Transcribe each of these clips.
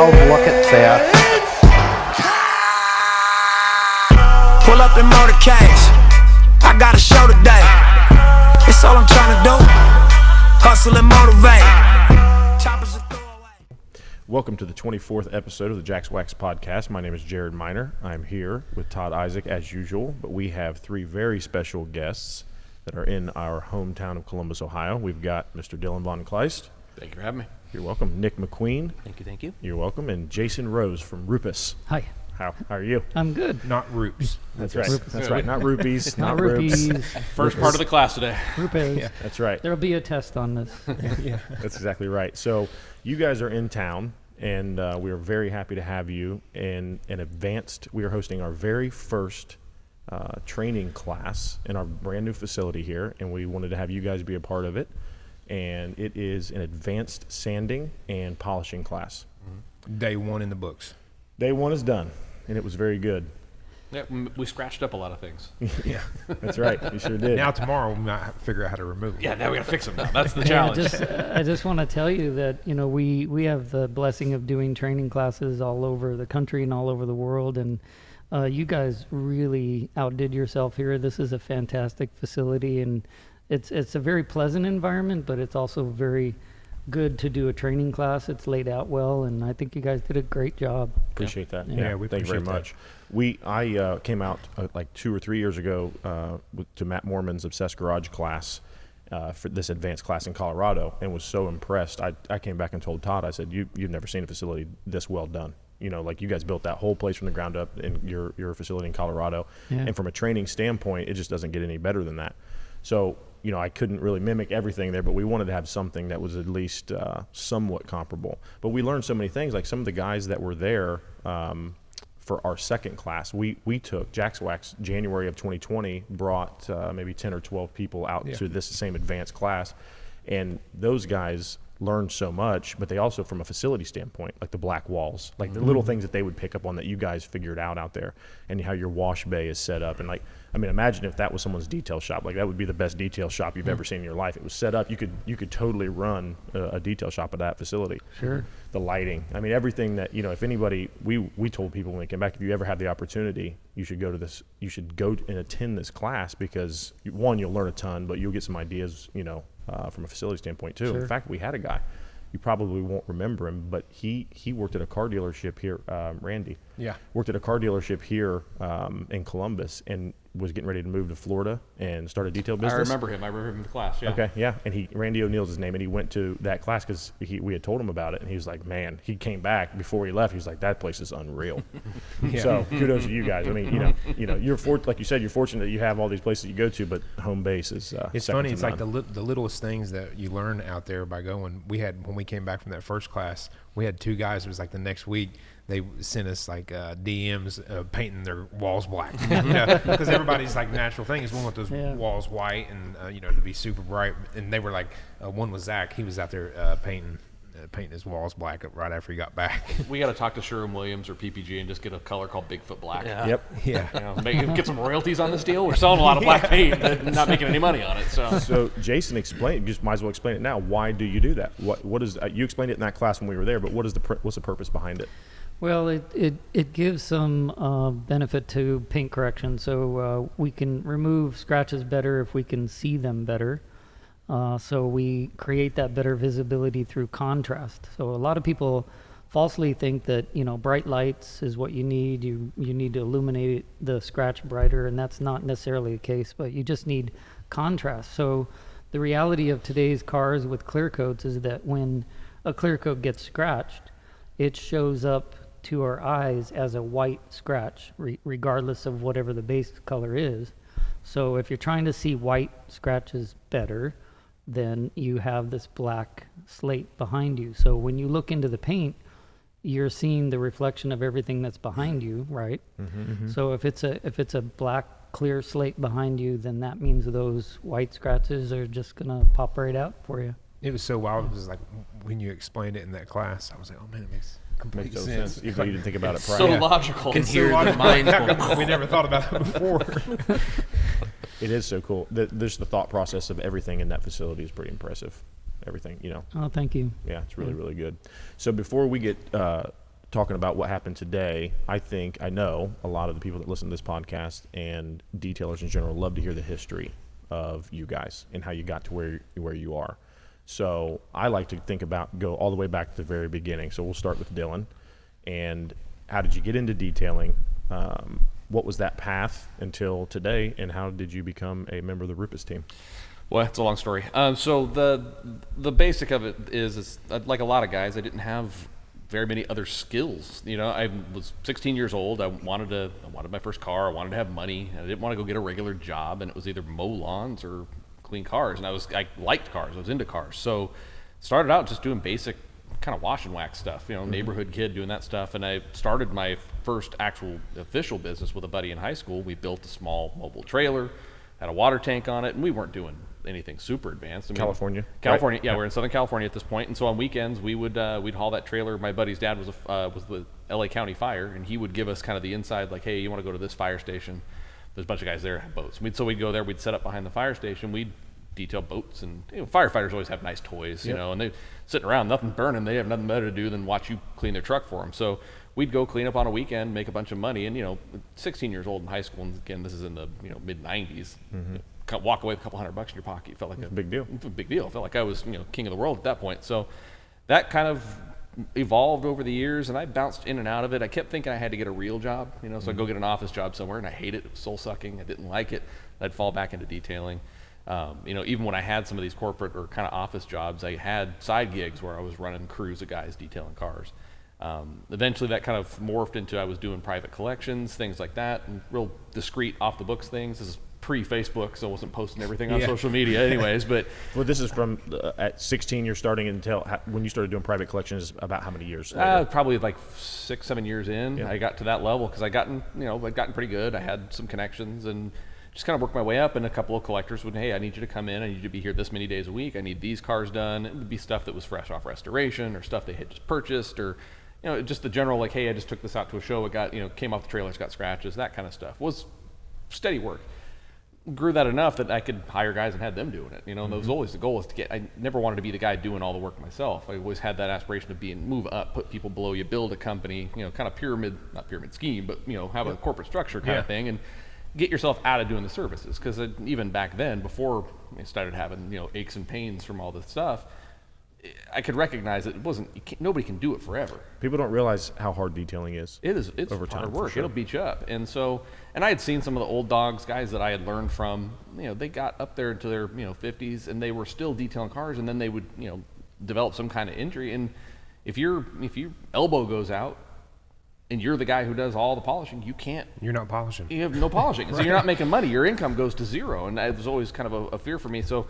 Oh, look at that. Pull up in motorcades. I got a show today. It's all I'm trying to do. Hustle and motivate. Choppers are throwaway. Welcome to the 24th episode of the Jax Wax podcast. My name is Jared Miner. I'm here with Todd Isaac as usual, but we have three very special guests that are in our hometown of Columbus, Ohio. We've got Mr. Dylan Von Kleist. Thank you for having me. You're welcome. Nick McQueen. Thank you. You're welcome. And Jason Rose from Rupes. Hi. How are you? I'm good. Not Rupes. That's right. That's right. Not rupees. Not Rupes. rupees. First part of the class today. Rupes. Yeah. That's right. There'll be a test on this. Yeah. That's exactly right. So you guys are in town, and we are very happy to have you in an advanced. We are hosting our very first training class in our brand new facility here, and we wanted to have you guys be a part of it. And it is an advanced sanding and polishing class. Day one in the books. Day one is done, and it was very good. Yeah, we scratched up a lot of things. Yeah. That's right. You sure did. Now tomorrow we might figure out how to remove them. Yeah, now we gotta fix them now. That's the challenge. I just want to tell you that, you know, we have the blessing of doing training classes all over the country and all over the world, and you guys really outdid yourself here. This is a fantastic facility, and it's a very pleasant environment, but it's also very good to do a training class. It's laid out well, and I think you guys did a great job. Appreciate that. Yeah, we thank you very appreciate much. I came out like 2 or 3 years ago to Matt Mormon's Obsessed Garage class for this advanced class in Colorado, and was so impressed. I came back and told Todd, I said, you've never seen a facility this well done. You know, like you guys built that whole place from the ground up in your facility in Colorado. Yeah. And from a training standpoint, it just doesn't get any better than that. So, you know, I couldn't really mimic everything there, but we wanted to have something that was at least somewhat comparable. But we learned so many things. Like some of the guys that were there for our second class, we took Jax Wax January of 2020, brought maybe 10 or 12 people out to this same advanced class. And those guys learned so much, but they also, from a facility standpoint, like the black walls, like the little things that they would pick up on that you guys figured out there, and how your wash bay is set up. And like, I mean, imagine if that was someone's detail shop. Like that would be the best detail shop you've ever seen in your life. It was set up. You could totally run a detail shop at that facility. Sure. The lighting. I mean, everything that, you know, if anybody, we told people when we came back, if you ever have the opportunity, you should go to this, you should go and attend this class, because one, you'll learn a ton, but you'll get some ideas, you know, from a facility standpoint too. Sure. In fact, we had a guy, you probably won't remember him, but he worked at a car dealership here, Randy. Yeah. Worked at a car dealership here in Columbus, and was getting ready to move to Florida and start a detail business. I remember him in the class. Yeah. Okay, yeah, and Randy O'Neill's his name, and he went to that class because we had told him about it, and he was like, man, he came back before he left. He was like, that place is unreal. Yeah. So kudos to you guys. I mean, you know, like you said, you're fortunate that you have all these places you go to, but home base is. It's second funny. to It's like none. the littlest things that you learn out there by going. When we came back from that first class, we had 2 guys. It was like the next week. They sent us like DMs painting their walls black, you know, because everybody's like natural thing is we want those walls white and you know, to be super bright. And they were like, one was Zach. He was out there painting his walls black right after he got back. We got to talk to Sherwin-Williams or PPG and just get a color called Bigfoot Black. Yeah. Yep. Yeah. You know, get some royalties on this deal. We're selling a lot of black paint, but not making any money on it. So Jason, just might as well explain it now. Why do you do that? What is you explained it in that class when we were there, but what's the purpose behind it? Well, it gives some benefit to paint correction, so we can remove scratches better if we can see them better. So we create that better visibility through contrast. So a lot of people falsely think that, you know, bright lights is what you need. You need to illuminate the scratch brighter, and that's not necessarily the case, but you just need contrast. So the reality of today's cars with clear coats is that when a clear coat gets scratched, it shows up to our eyes as a white scratch, regardless of whatever the base color is. So if you're trying to see white scratches better, then you have this black slate behind you. So when you look into the paint, you're seeing the reflection of everything that's behind you, right? Mm-hmm. So if it's a black clear slate behind you, then that means those white scratches are just gonna pop right out for you. It was so wild. It was like when you explained it in that class, I was like, oh man, it makes complete Makes sense. Even though you didn't think about it prior. so logical. It's so logical. We never thought about it before. It is so cool. There's the thought process of everything in that facility is pretty impressive. Everything, you know. Oh, thank you. Yeah, it's really, really good. So before we get talking about what happened today, I know a lot of the people that listen to this podcast and detailers in general love to hear the history of you guys and how you got to where you are. So I like to go all the way back to the very beginning. So we'll start with Dylan. And how did you get into detailing? What was that path until today, and how did you become a member of the Rupes team? Well, it's a long story. So the basic of it is like a lot of guys, I didn't have very many other skills. You know, I was 16 years old. I wanted my first car. I wanted to have money. I didn't want to go get a regular job, and it was either mow lawns or clean cars. And I liked cars. I was into cars. So started out just doing basic kind of wash and wax stuff, neighborhood kid doing that stuff. And I started my first actual official business with a buddy in high school. We built a small mobile trailer, had a water tank on it, and we weren't doing anything super advanced. I mean, California, right? Yeah, Yeah. we're in Southern California at this point, and so on weekends we'd haul that trailer. My buddy's dad was the LA County Fire, and he would give us kind of the inside, like, hey, you want to go to this fire station? There's a bunch of guys there that have boats. So we'd go there, we'd set up behind the fire station, we'd detail boats, and firefighters always have nice toys, and they sitting around, nothing burning, they have nothing better to do than watch you clean their truck for them. So we'd go clean up on a weekend, make a bunch of money, and 16 years old in high school, and again, this is in the mid 90s. Walk away with a couple $100 in your pocket. You felt like a big deal. A big deal. I felt like I was king of the world at that point. So that kind of evolved over the years, and I bounced in and out of it. I kept thinking I had to get a real job, so I'd go get an office job somewhere, and I hated it. It was soul sucking. I didn't like it. I'd fall back into detailing. Even when I had some of these corporate or kind of office jobs, I had side gigs where I was running crews of guys detailing cars. Eventually that kind of morphed into I was doing private collections, things like that, and real discreet off the books things. This is pre-Facebook, so I wasn't posting everything on social media anyways, but well, this is from at 16 you're starting until when you started doing private collections. About how many years? Probably like 6-7 years in. Yeah. I got to that level because I'd gotten pretty good. I had some connections and just kind of worked my way up, and a couple of collectors would, hey, I need you to come in, I need you to be here this many days a week, I need these cars done. It would be stuff that was fresh off restoration or stuff they had just purchased, or just the general, like, hey, I just took this out to a show, it got came off the trailer, it's got scratches, that kind of stuff. Was steady work. Grew that enough that I could hire guys and had them doing it. And that was always the goal, is to I never wanted to be the guy doing all the work myself. I always had that aspiration of move up, put people below you, build a company, kind of not pyramid scheme, but have a corporate structure kind of thing, and get yourself out of doing the services. Because even back then, before I started having aches and pains from all this stuff, I could recognize that nobody can do it forever. People don't realize how hard detailing is. It's over time, hard work. sure. It'll beat you up. And I had seen some of the old dogs, guys that I had learned from, they got up there to their 50s and they were still detailing cars, and then they would develop some kind of injury. And if your elbow goes out and you're the guy who does all the polishing, You're not polishing. You have no polishing. So you're not making money. Your income goes to zero. And that was always kind of a fear for me. So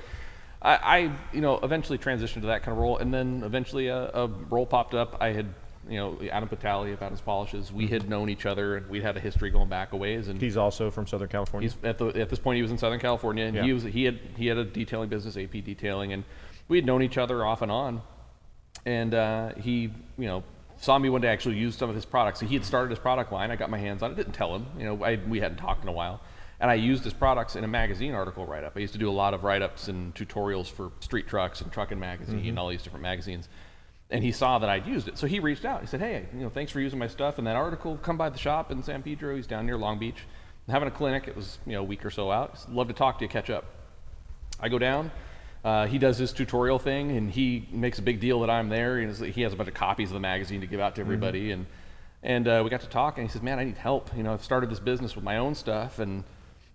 I eventually transitioned to that kind of role, and then eventually a role popped up. I had, Adam Patali of Adam's Polishes. We had known each other, and we'd had a history going back a ways. And he's also from Southern California. He's at this point he was in Southern California, and he had a detailing business, AP Detailing, and we had known each other off and on. And he saw me one day actually use some of his products. So he had started his product line. I got my hands on it. Didn't tell him. We hadn't talked in a while. And I used his products in a magazine article write-up. I used to do a lot of write-ups and tutorials for Street Trucks and Truckin' Magazine and all these different magazines. And he saw that I'd used it. So he reached out. He said, hey, thanks for using my stuff in that article. Come by the shop in San Pedro. He's down near Long Beach. I'm having a clinic. It was a week or so out. He said, love to talk to you, catch up. I go down. He does his tutorial thing, and he makes a big deal that I'm there. He has a bunch of copies of the magazine to give out to everybody. And we got to talk, and he says, man, I need help. I've started this business with my own stuff, and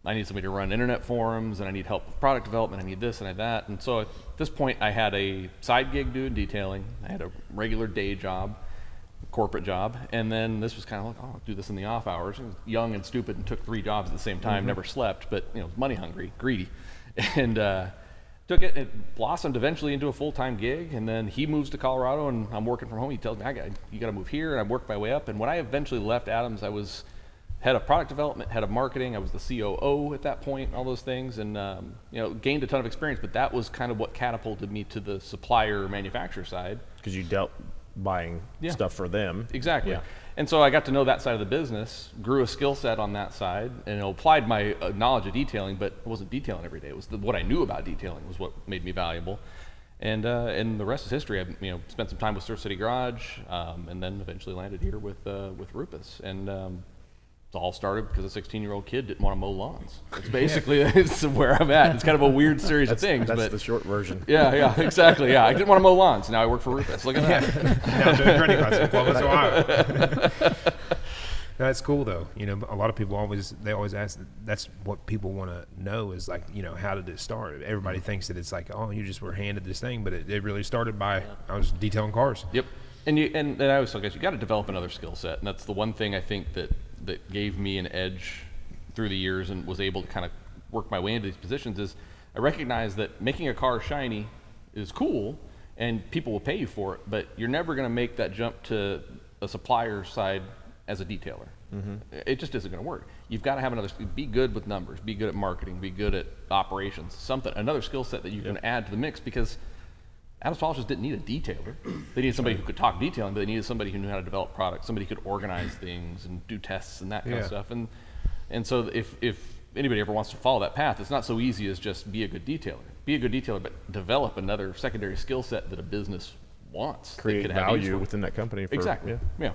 I need somebody to run internet forums, and I need help with product development. I need this and I need that. And so at this point, I had a side gig doing detailing. I had a regular day job, corporate job. And then this was kind of like, oh, I'll do this in the off hours. I was young and stupid and took 3 jobs at the same time, never slept, but money hungry, greedy. And took it, it blossomed eventually into a full-time gig. And then he moves to Colorado, and I'm working from home. He tells me, you got to move here. And I worked my way up. And when I eventually left Adams, I was head of product development, head of marketing. I was the COO at that point, all those things, and gained a ton of experience. But that was kind of what catapulted me to the supplier manufacturer side. Because you dealt buying stuff for them. Exactly. Yeah. And so I got to know that side of the business, grew a skill set on that side, and applied my knowledge of detailing, but I wasn't detailing every day. It was what I knew about detailing was what made me valuable. And the rest is history. I spent some time with Surf City Garage, and then eventually landed here with Rupes. And it all started because a 16-year-old kid didn't want to mow lawns. It's basically it's where I'm at. It's kind of a weird series of things. That's but the short version. Yeah, exactly. Yeah, I didn't want to mow lawns. Now I work for Rupes. Look at that. Now I'm doing training classes in Columbus, Ohio. That's cool though. A lot of people always ask. That's what people want to know is like, how did it start? Everybody thinks that it's like, oh, you just were handed this thing, but it really started by I was detailing cars. Yep. And I always tell guys, you got to develop another skill set, and that's the one thing I think that gave me an edge through the years and was able to kind of work my way into these positions. Is I recognize that making a car shiny is cool, and people will pay you for it, but you're never going to make that jump to a supplier side as a detailer. It just isn't going to work. You've got to have be good with numbers, be good at marketing, be good at operations, another skill set that you can add to the mix, because Adams Polishers didn't need a detailer. They needed somebody who could talk detailing, but they needed somebody who knew how to develop products, somebody who could organize things and do tests and that kind of stuff. And so if anybody ever wants to follow that path, it's not so easy as just be a good detailer. Be a good detailer, but develop another secondary skill set that a business wants. Create value within that company. Exactly. Yeah.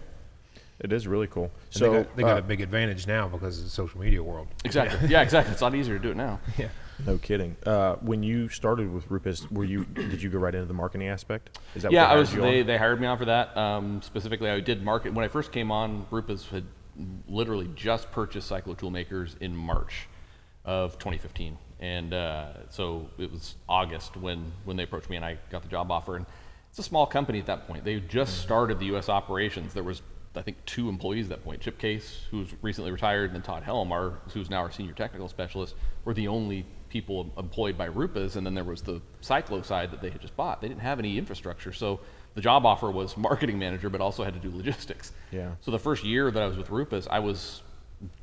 It is really cool. And So they got a big advantage now because of the social media world. Exactly. Yeah, exactly. It's a lot easier to do it now. Yeah. No kidding. When you started with Rupes, did you go right into the marketing aspect? Is that Yeah, what they hired me on for that. Specifically, I did market. When I first came on, Rupes had literally just purchased Cyclo Toolmakers in March of 2015. And so it was August when they approached me and I got the job offer. And it's a small company at that point. They just started the U.S. operations. There was, I think, 2 employees at that point. Chip Case, who's recently retired, and then Todd Helm, who's now our senior technical specialist, were the only people employed by Rupes. And then there was the Cyclo side that they had just bought. They didn't have any infrastructure, so the job offer was marketing manager, but also had to do logistics. Yeah. So the first year that I was with Rupes, I was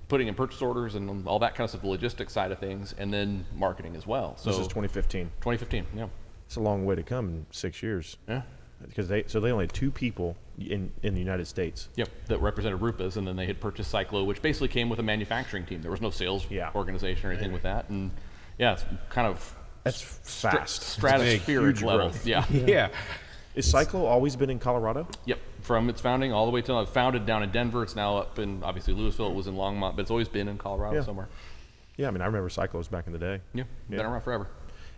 putting in purchase orders and all that kind of stuff, the logistics side of things, and then marketing as well. So This is 2015. 2015, yeah. It's a long way to come in 6 years. Yeah. Because they only had 2 people in the United States. Yep, that represented Rupes, and then they had purchased Cyclo, which basically came with a manufacturing team. There was no sales organization or anything with that, and yeah, it's kind of That's fast. stratospheric level. growth. Yeah. Yeah. Is Cyclo always been in Colorado? Yep, from its founding all the way till it founded down in Denver. It's now up in obviously Louisville. It was in Longmont, but it's always been in Colorado somewhere. Yeah, I mean, I remember Cyclos back in the day. Yeah, been around forever.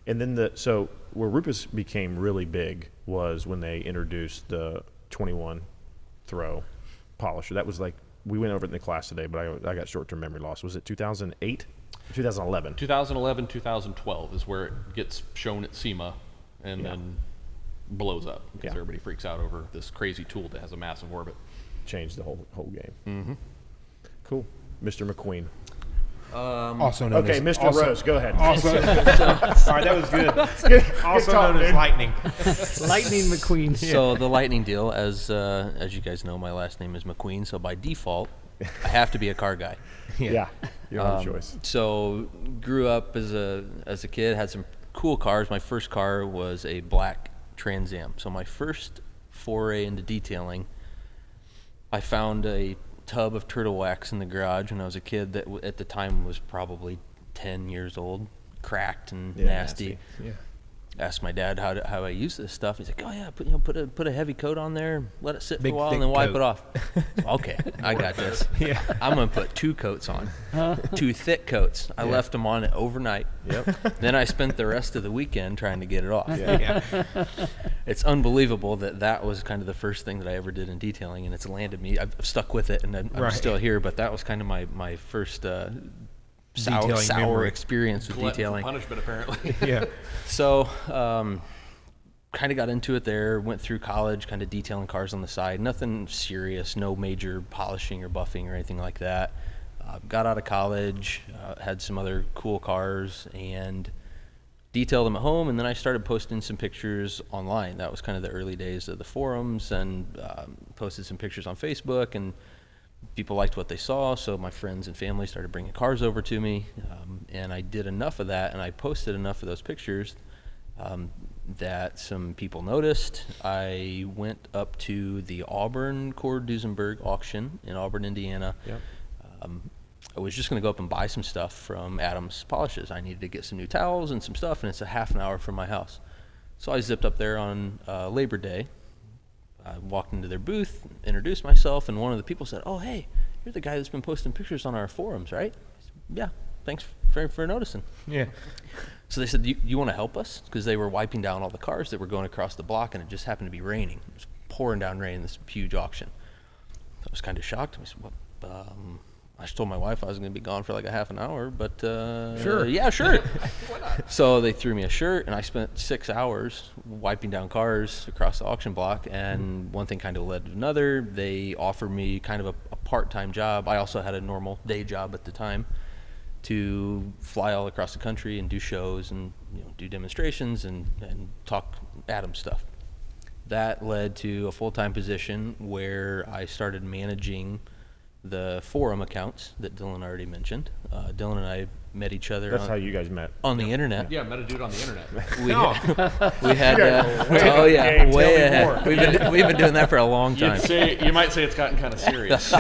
And then so where Rupes became really big was when they introduced the 21 throw polisher. That was like, we went over it in the class today, but I got short-term memory loss. Was it 2008? 2011. 2011, 2012 is where it gets shown at SEMA and then blows up because everybody freaks out over this crazy tool that has a massive orbit. Changed the whole game. Mm-hmm. Cool. Mr. McQueen. Also known Okay, as Mr. Rose, go ahead. Also, all right, that was good. Also known as Lightning. Lightning McQueen. So the lightning deal, as you guys know, my last name is McQueen, so by default, I have to be a car guy. Yeah, you don't have a choice. So grew up as a kid, had some cool cars. My first car was a black Trans Am. So my first foray into detailing, I found a tub of turtle wax in the garage when I was a kid that at the time was probably 10 years old, cracked and nasty. Yeah. Asked my dad how I use this stuff. He's like, oh yeah, put a heavy coat on there, let it sit for a while, and then wipe it off. Okay, I got this. Yeah, I'm gonna put 2 coats on, 2 thick coats. I left them on overnight. Yep. Then I spent the rest of the weekend trying to get it off. Yeah. It's unbelievable that was kind of the first thing that I ever did in detailing, and it's landed me. I've stuck with it, and I'm still here. But that was kind of my first sour experience with detailing. Punishment, apparently. Yeah. So, kind of got into it there, went through college, kind of detailing cars on the side. Nothing serious, no major polishing or buffing or anything like that. Got out of college, had some other cool cars, and detailed them at home. And then I started posting some pictures online. That was kind of the early days of the forums, and posted some pictures on Facebook, and people liked what they saw, so my friends and family started bringing cars over to me, and I did enough of that, and I posted enough of those pictures that some people noticed. I went up to the Auburn Cord Duesenberg auction in Auburn, Indiana. Yep. I was just going to go up and buy some stuff from Adams Polishes. I needed to get some new towels and some stuff, and it's a half an hour from my house. So I zipped up there on Labor Day. I walked into their booth, introduced myself, and one of the people said, "Oh, hey, you're the guy that's been posting pictures on our forums, right?" I said, "Yeah, thanks for noticing." Yeah. So they said, you want to help us? Because they were wiping down all the cars that were going across the block, and it just happened to be raining. It was pouring down rain in this huge auction. I was kind of shocked. I said, well, I just told my wife I was going to be gone for like a half an hour, but Sure. yeah, sure. So they threw me a shirt, and I spent 6 hours wiping down cars across the auction block, and one thing kind of led to another. They offered me kind of a part-time job. I also had a normal day job at the time to fly all across the country and do shows and do demonstrations and talk Atom stuff. That led to a full-time position where I started managing the forum accounts that Dylan already mentioned. Dylan and I met each other. That's how you guys met. On the internet. Yeah, I met a dude on the internet. We had oh yeah, Game, way tell me ahead. We've been doing that for a long time. You might say it's gotten kind of serious.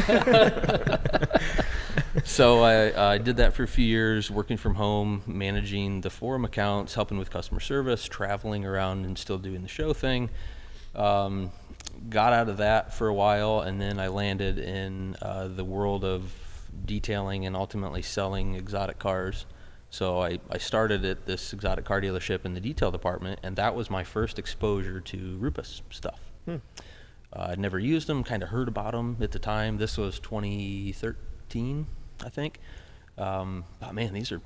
So I did that for a few years, working from home, managing the forum accounts, helping with customer service, traveling around and still doing the show thing. Got out of that for a while, and then I landed in the world of detailing and ultimately selling exotic cars. So I started at this exotic car dealership in the detail department, and that was my first exposure to Rupes stuff. I'd never used them, kind of heard about them at the time. This was 2013, I think. But man, these are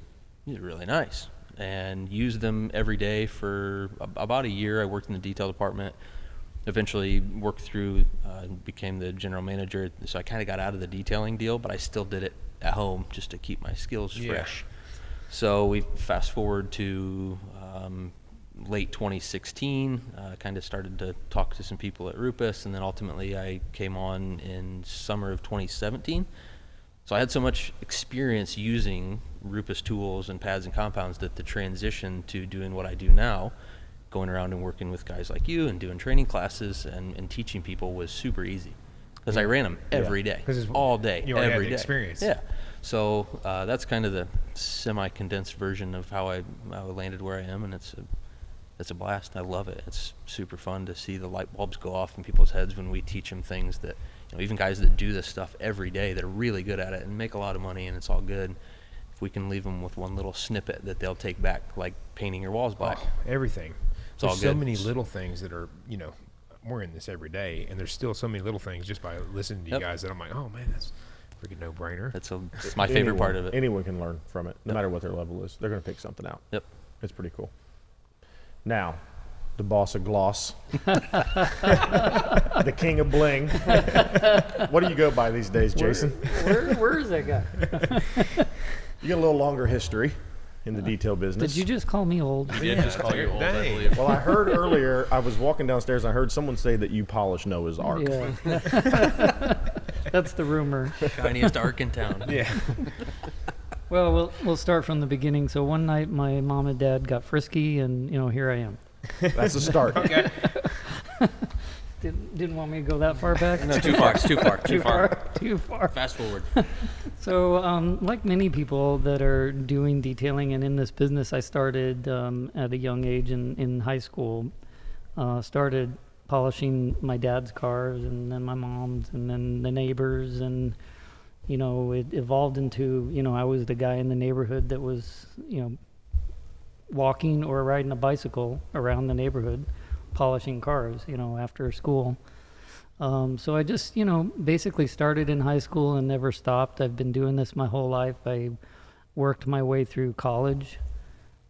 really nice, and used them every day for about a year. I worked in the detail department. Eventually worked through, became the general manager. So I kind of got out of the detailing deal, but I still did it at home just to keep my skills fresh. So we fast forward to late 2016, kind of started to talk to some people at Rupes, and then ultimately I came on in summer of 2017. So I had so much experience using Rupes tools and pads and compounds that the transition to doing what I do now, going around and working with guys like you and doing training classes and teaching people, was super easy because I ran them every day, all day, you already every had the day. experience. Yeah. So that's kind of the semi-condensed version of how I landed where I am, and it's a blast. I love it. It's super fun to see the light bulbs go off in people's heads when we teach them things that, even guys that do this stuff every day that are really good at it and make a lot of money, and it's all good. If we can leave them with one little snippet that they'll take back, like painting your walls black. Everything. It's all There's so good. many little things that are, we're in this every day, and there's still so many little things just by listening to you guys that I'm like, oh man, that's a freaking no-brainer. It's my favorite part of it. Anyone can learn from it, no matter what their level is. They're going to pick something out. Yep. It's pretty cool. Now, the boss of gloss, the king of bling. What do you go by these days, Jason? Where is that guy? You got a little longer history in the detail business. Did you just call me old? He did just call you old, I Dang. believe. Well, I heard earlier, I was walking downstairs, I heard someone say that you polish Noah's Ark. Yeah. That's the rumor. Shiniest arc in town. Yeah. Well, we'll start from the beginning. So one night my mom and dad got frisky, and here I am. That's the start. Okay. Didn't want me to go that far back. No, too far. It's too far. Too far. Fast forward. So, like many people that are doing detailing and in this business, I started at a young age in high school. Started polishing my dad's cars, and then my mom's, and then the neighbors, and it evolved into I was the guy in the neighborhood that was walking or riding a bicycle around the neighborhood, polishing cars, after school. So I just, basically started in high school and never stopped. I've been doing this my whole life. I worked my way through college.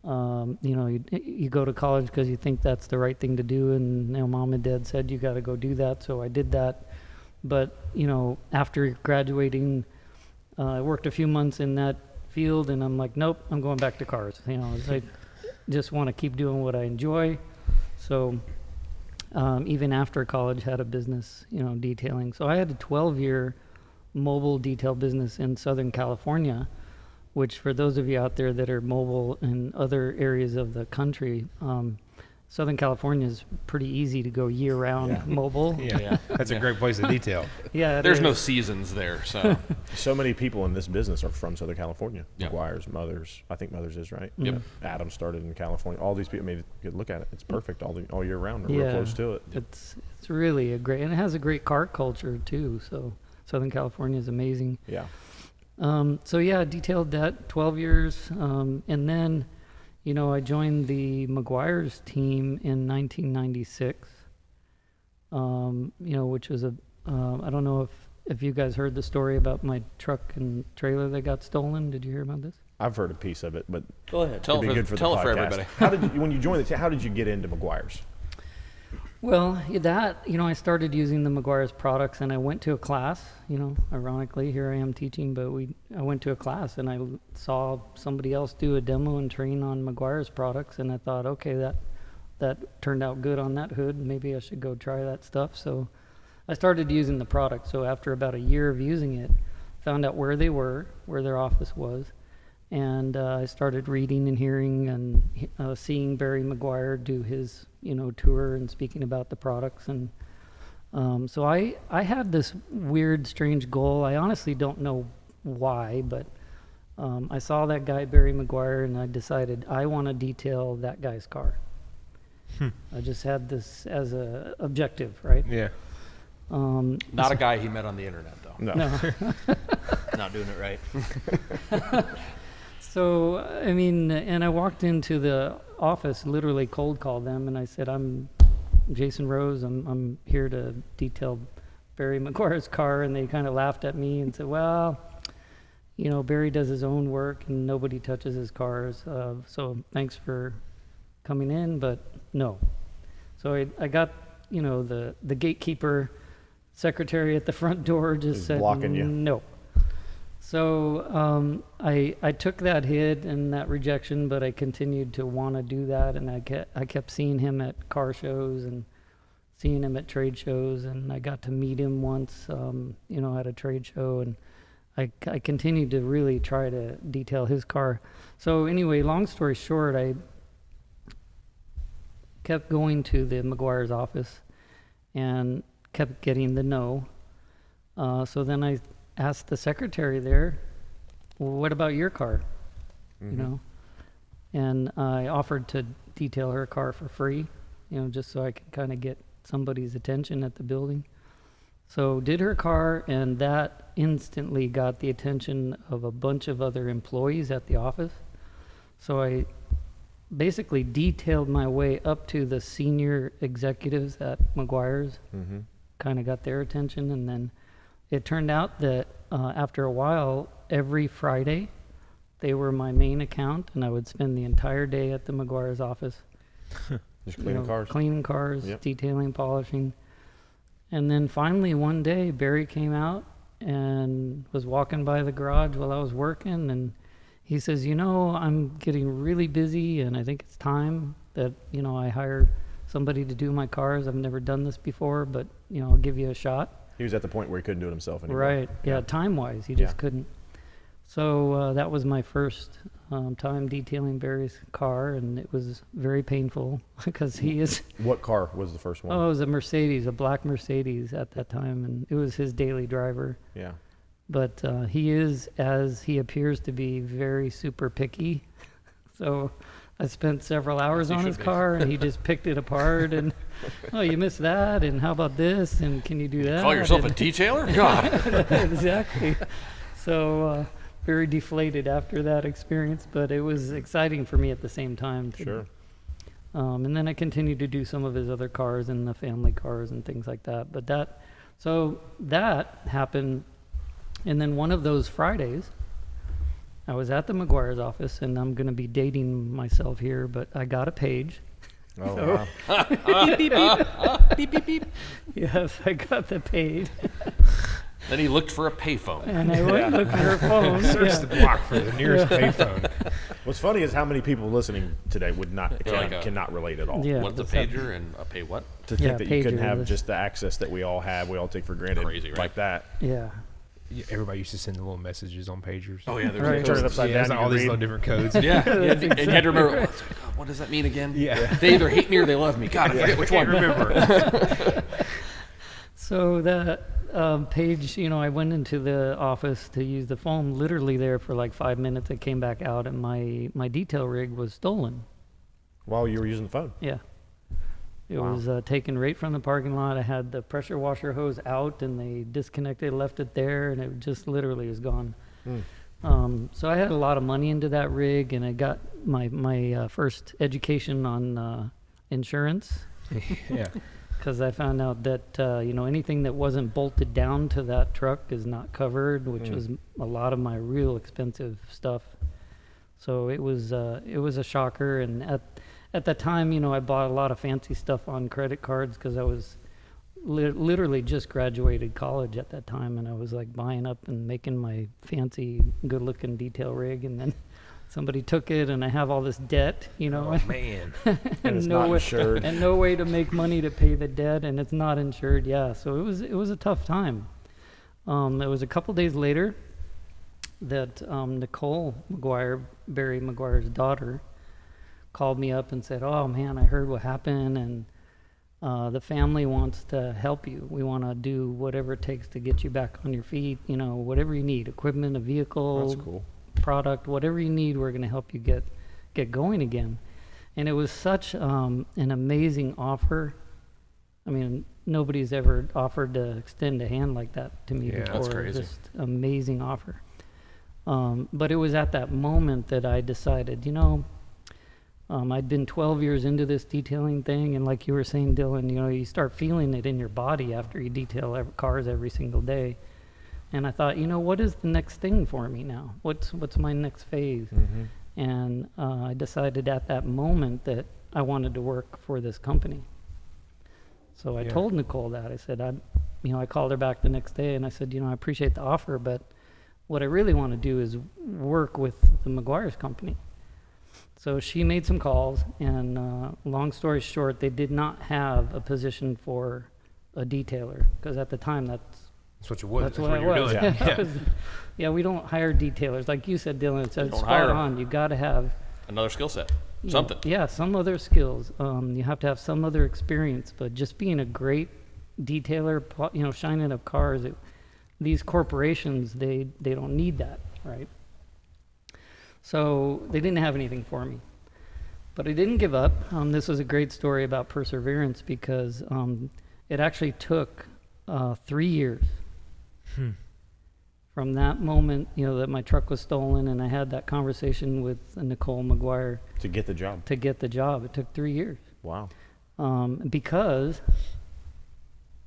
You go to college because you think that's the right thing to do, and mom and dad said you got to go do that, so I did that. But after graduating, I worked a few months in that field, and I'm like, nope, I'm going back to cars. I just want to keep doing what I enjoy. So even after college, had a business, detailing. So I had a 12-year mobile detail business in Southern California, which for those of you out there that are mobile in other areas of the country, Southern California is pretty easy to go year-round mobile. Yeah, that's a great place to detail. Yeah, it There's is. no seasons there, so So many people in this business are from Southern California. Yep. McGuire's, Mothers. I think Mothers is right. Yep. Adam started in California. All these people. I mean, you could look at it. It's perfect all year round. We're Yeah. real close to it. It's really a great, and it has a great car culture too. So Southern California is amazing. Yeah. So yeah, I detailed that 12 years, and then, I joined the McGuire's team in 1996. Which was I don't know if you guys heard the story about my truck and trailer that got stolen. Did you hear about this? I've heard a piece of it, but Go ahead. tell it'd be it good for, for tell the it for podcast. everybody. How did you, when you joined how did you get into McGuire's? Well, I started using the McGuire's products, and I went to a class. Ironically, here I am teaching, but I went to a class, and I saw somebody else do a demo and train on McGuire's products, and I thought, okay, that turned out good on that hood. Maybe I should go try that stuff. So I started using the product. So after about a year of using it, found out where they were, where their office was, and I started reading and hearing and seeing Barry McGuire do his tour and speaking about the products. And so I had this weird, strange goal. I honestly don't know why, but I saw that guy Barry McGuire, and I decided I want to detail that guy's car. I just had this as a objective, right? Yeah. Not a guy he met on the internet, though. No. Not doing it right. So, and I walked into the office, literally cold called them, and I said, I'm Jason Rose. I'm here to detail Barry McGuire's car. And they kind of laughed at me and said, well, Barry does his own work and nobody touches his cars. So thanks for coming in, but no. So I got, the gatekeeper secretary at the front door just said, blocking you. no. So I took that hit and that rejection, but I continued to want to do that, and I kept seeing him at car shows and seeing him at trade shows, and I got to meet him once, at a trade show, and I continued to really try to detail his car. So anyway, long story short, I kept going to the McGuire's office and kept getting the no. So then I asked the secretary there, well, what about your car? And I offered to detail her car for free, just so I could kind of get somebody's attention at the building. So did her car, and that instantly got the attention of a bunch of other employees at the office. So I basically detailed my way up to the senior executives at McGuire's, kind of got their attention, and then it turned out that after a while, every Friday, they were my main account, and I would spend the entire day at the McGuire's office. Just cleaning cars. Cleaning cars, Yep. detailing, polishing. And then finally one day, Barry came out and was walking by the garage while I was working, and he says, I'm getting really busy, and I think it's time that, I hire somebody to do my cars. I've never done this before, but, I'll give you a shot. He was at the point where he couldn't do it himself anymore. Right. Yeah. Time-wise, he just couldn't. So that was my first time detailing Barry's car, and it was very painful because he is. What car was the first one? Oh, it was a Mercedes, a black Mercedes at that time, and it was his daily driver. Yeah. But he is, as he appears to be, very super picky. So I spent several hours on his car, and he just picked it apart. And oh, you missed that, and how about this, and can you do that? Call yourself a And- detailer? God. Exactly. So very deflated after that experience, but it was exciting for me at the same time. Sure. And then I continued to do some of his other cars and the family cars and things like that. But that happened, and then one of those Fridays, I was at the McGuire's office, and I'm going to be dating myself here, but I got a page. Oh, wow. Beep, beep, beep. Beep, beep, beep. Yes, I got the page. Then he looked for a payphone. And I went and looked at her phone. Search Yeah. the block for the nearest payphone. What's funny is how many people listening today would not like cannot relate at all. Yeah, What's a that's happened. pager and a pay what? To think Yeah, that you couldn't pager have was- just the access that we all have, we all take for granted, Crazy, right? like that. Yeah. everybody used to send the little messages on pagers. Oh yeah, there's Right. Turn it upside down. There's you all can these read. little different codes. yeah. And you had to remember, what does that mean again? Yeah. They either hate me or they love me. God, I forget which one. Remember. So that page, I went into the office to use the phone, literally there for like 5 minutes. I came back out and my detail rig was stolen. While you were using the phone. Yeah. It Wow. was taken right from the parking lot. I had the pressure washer hose out and they disconnected, left it there, and it just literally is gone. So I had a lot of money into that rig, and I got my first education on insurance. Yeah. Because I found out that anything that wasn't bolted down to that truck is not covered, which was a lot of my real expensive stuff. So it was a shocker. And at that time, I bought a lot of fancy stuff on credit cards because I was literally just graduated college at that time, and I was like buying up and making my fancy, good-looking detail rig, and then somebody took it, and I have all this debt, Oh man. And it's not insured. and no way to make money to pay the debt, and it's not insured. Yeah, so it was a tough time. It was a couple days later that Nicole McGuire, Barry McGuire's daughter, called me up and said, "Oh man, I heard what happened, and the family wants to help you. We want to do whatever it takes to get you back on your feet. Whatever you need, equipment, a vehicle, That's cool. product, whatever you need, we're going to help you get going again." And it was such an amazing offer. I mean, nobody's ever offered to extend a hand like that to me Yeah, before. that's crazy. Just amazing offer. But it was at that moment that I decided, I'd been 12 years into this detailing thing, and like you were saying, Dylan, you start feeling it in your body after you detail cars every single day. And I thought, what is the next thing for me now? What's my next phase? And I decided at that moment that I wanted to work for this company. So I told Nicole that. I said, I called her back the next day, and I said, I appreciate the offer, but what I really want to do is work with the McGuire's company. So she made some calls, and long story short, they did not have a position for a detailer, because at the time that's what you would. That's what I you're was. doing. Yeah. Yeah, we don't hire detailers. Like you said, Dylan, it's don't spot hire 'em. on. You got to have Another skill set. you Something. know, yeah, some other skills. You have to have some other experience, but just being a great detailer, shining up cars, these corporations, they don't need that, right? So they didn't have anything for me. But I didn't give up. This was a great story about perseverance, because it actually took 3 years from that moment, that my truck was stolen, and I had that conversation with Nicole McGuire To get the job. to get the job. It took 3 years. Wow. Because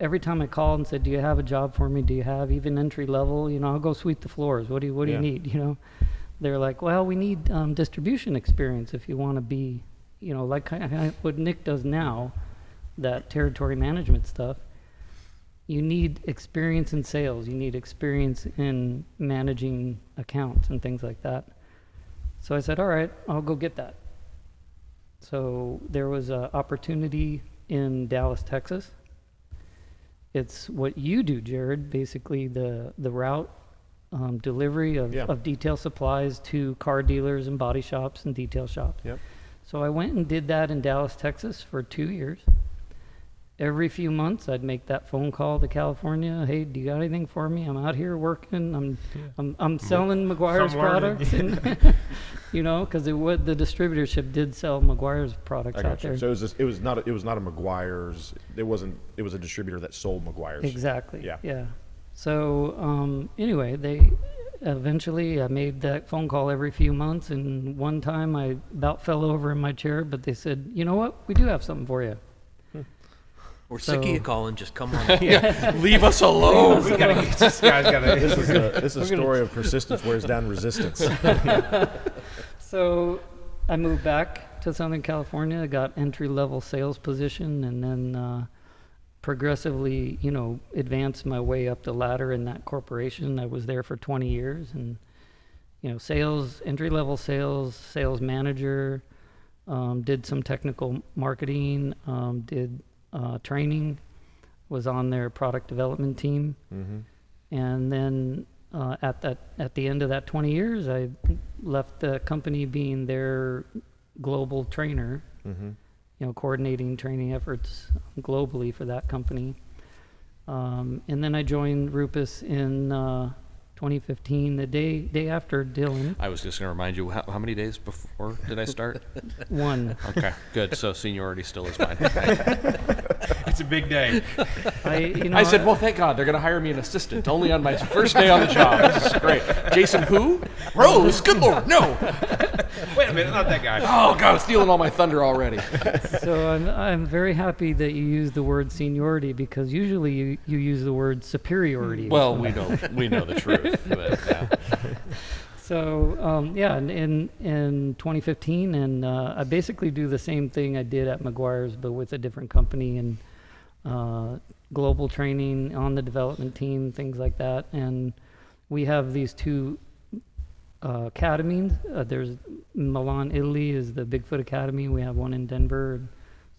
every time I called and said, "Do you have a job for me? Do you have even entry level? I'll go sweep the floors. What do you Yeah. need?" They're like, "Well, we need distribution experience if you want to be, like what Nick does now, that territory management stuff. You need experience in sales. You need experience in managing accounts and things like that." So I said, "All right, I'll go get that." So there was an opportunity in Dallas, Texas. It's what you do, Jared, basically the route delivery of detail supplies to car dealers and body shops and detail shops. Yep. So I went and did that in Dallas, Texas for 2 years. Every few months, I'd make that phone call to California. "Hey, do you got anything for me? I'm out here working. I'm selling McGuire's I'm learning." products." And, because the distributorship did sell McGuire's products I out got you. there. So it was not a McGuire's. It was a distributor that sold McGuire's. Exactly. Yeah. Yeah. So anyway, they eventually I made that phone call every few months, and one time I about fell over in my chair, but they said, "You know what? We do have something for you." We're sick of So- you calling. Just come on. Leave us alone. We gotta get this guy's gotta. This is a story of persistence wears down resistance. So I moved back to Southern California. I got entry-level sales position, and then progressively, advanced my way up the ladder in that corporation. I was there for 20 years, and sales, entry-level sales manager, did some technical marketing, did training, was on their product development team. And then at the end of that 20 years, I left the company being their global trainer, coordinating training efforts globally for that company. And then I joined Rupes in 2015, the day after Dylan. I was just going to remind you, how many days before did I start? One. Okay, good. So seniority still is mine. It's a big day. I said, well, thank God, they're going to hire me an assistant only on my first day on the job. This is great. Jason who? Rose, good Lord, no. Wait a minute, not that guy. Oh, God, stealing all my thunder already. So I'm very happy that you use the word seniority, because usually you use the word superiority. Well, we know the truth. But, yeah. So in 2015, and I basically do the same thing I did at McGuire's, but with a different company, and global training on the development team, things like that. And we have these two academies. There's Milan, Italy is the Bigfoot Academy. We have one in Denver.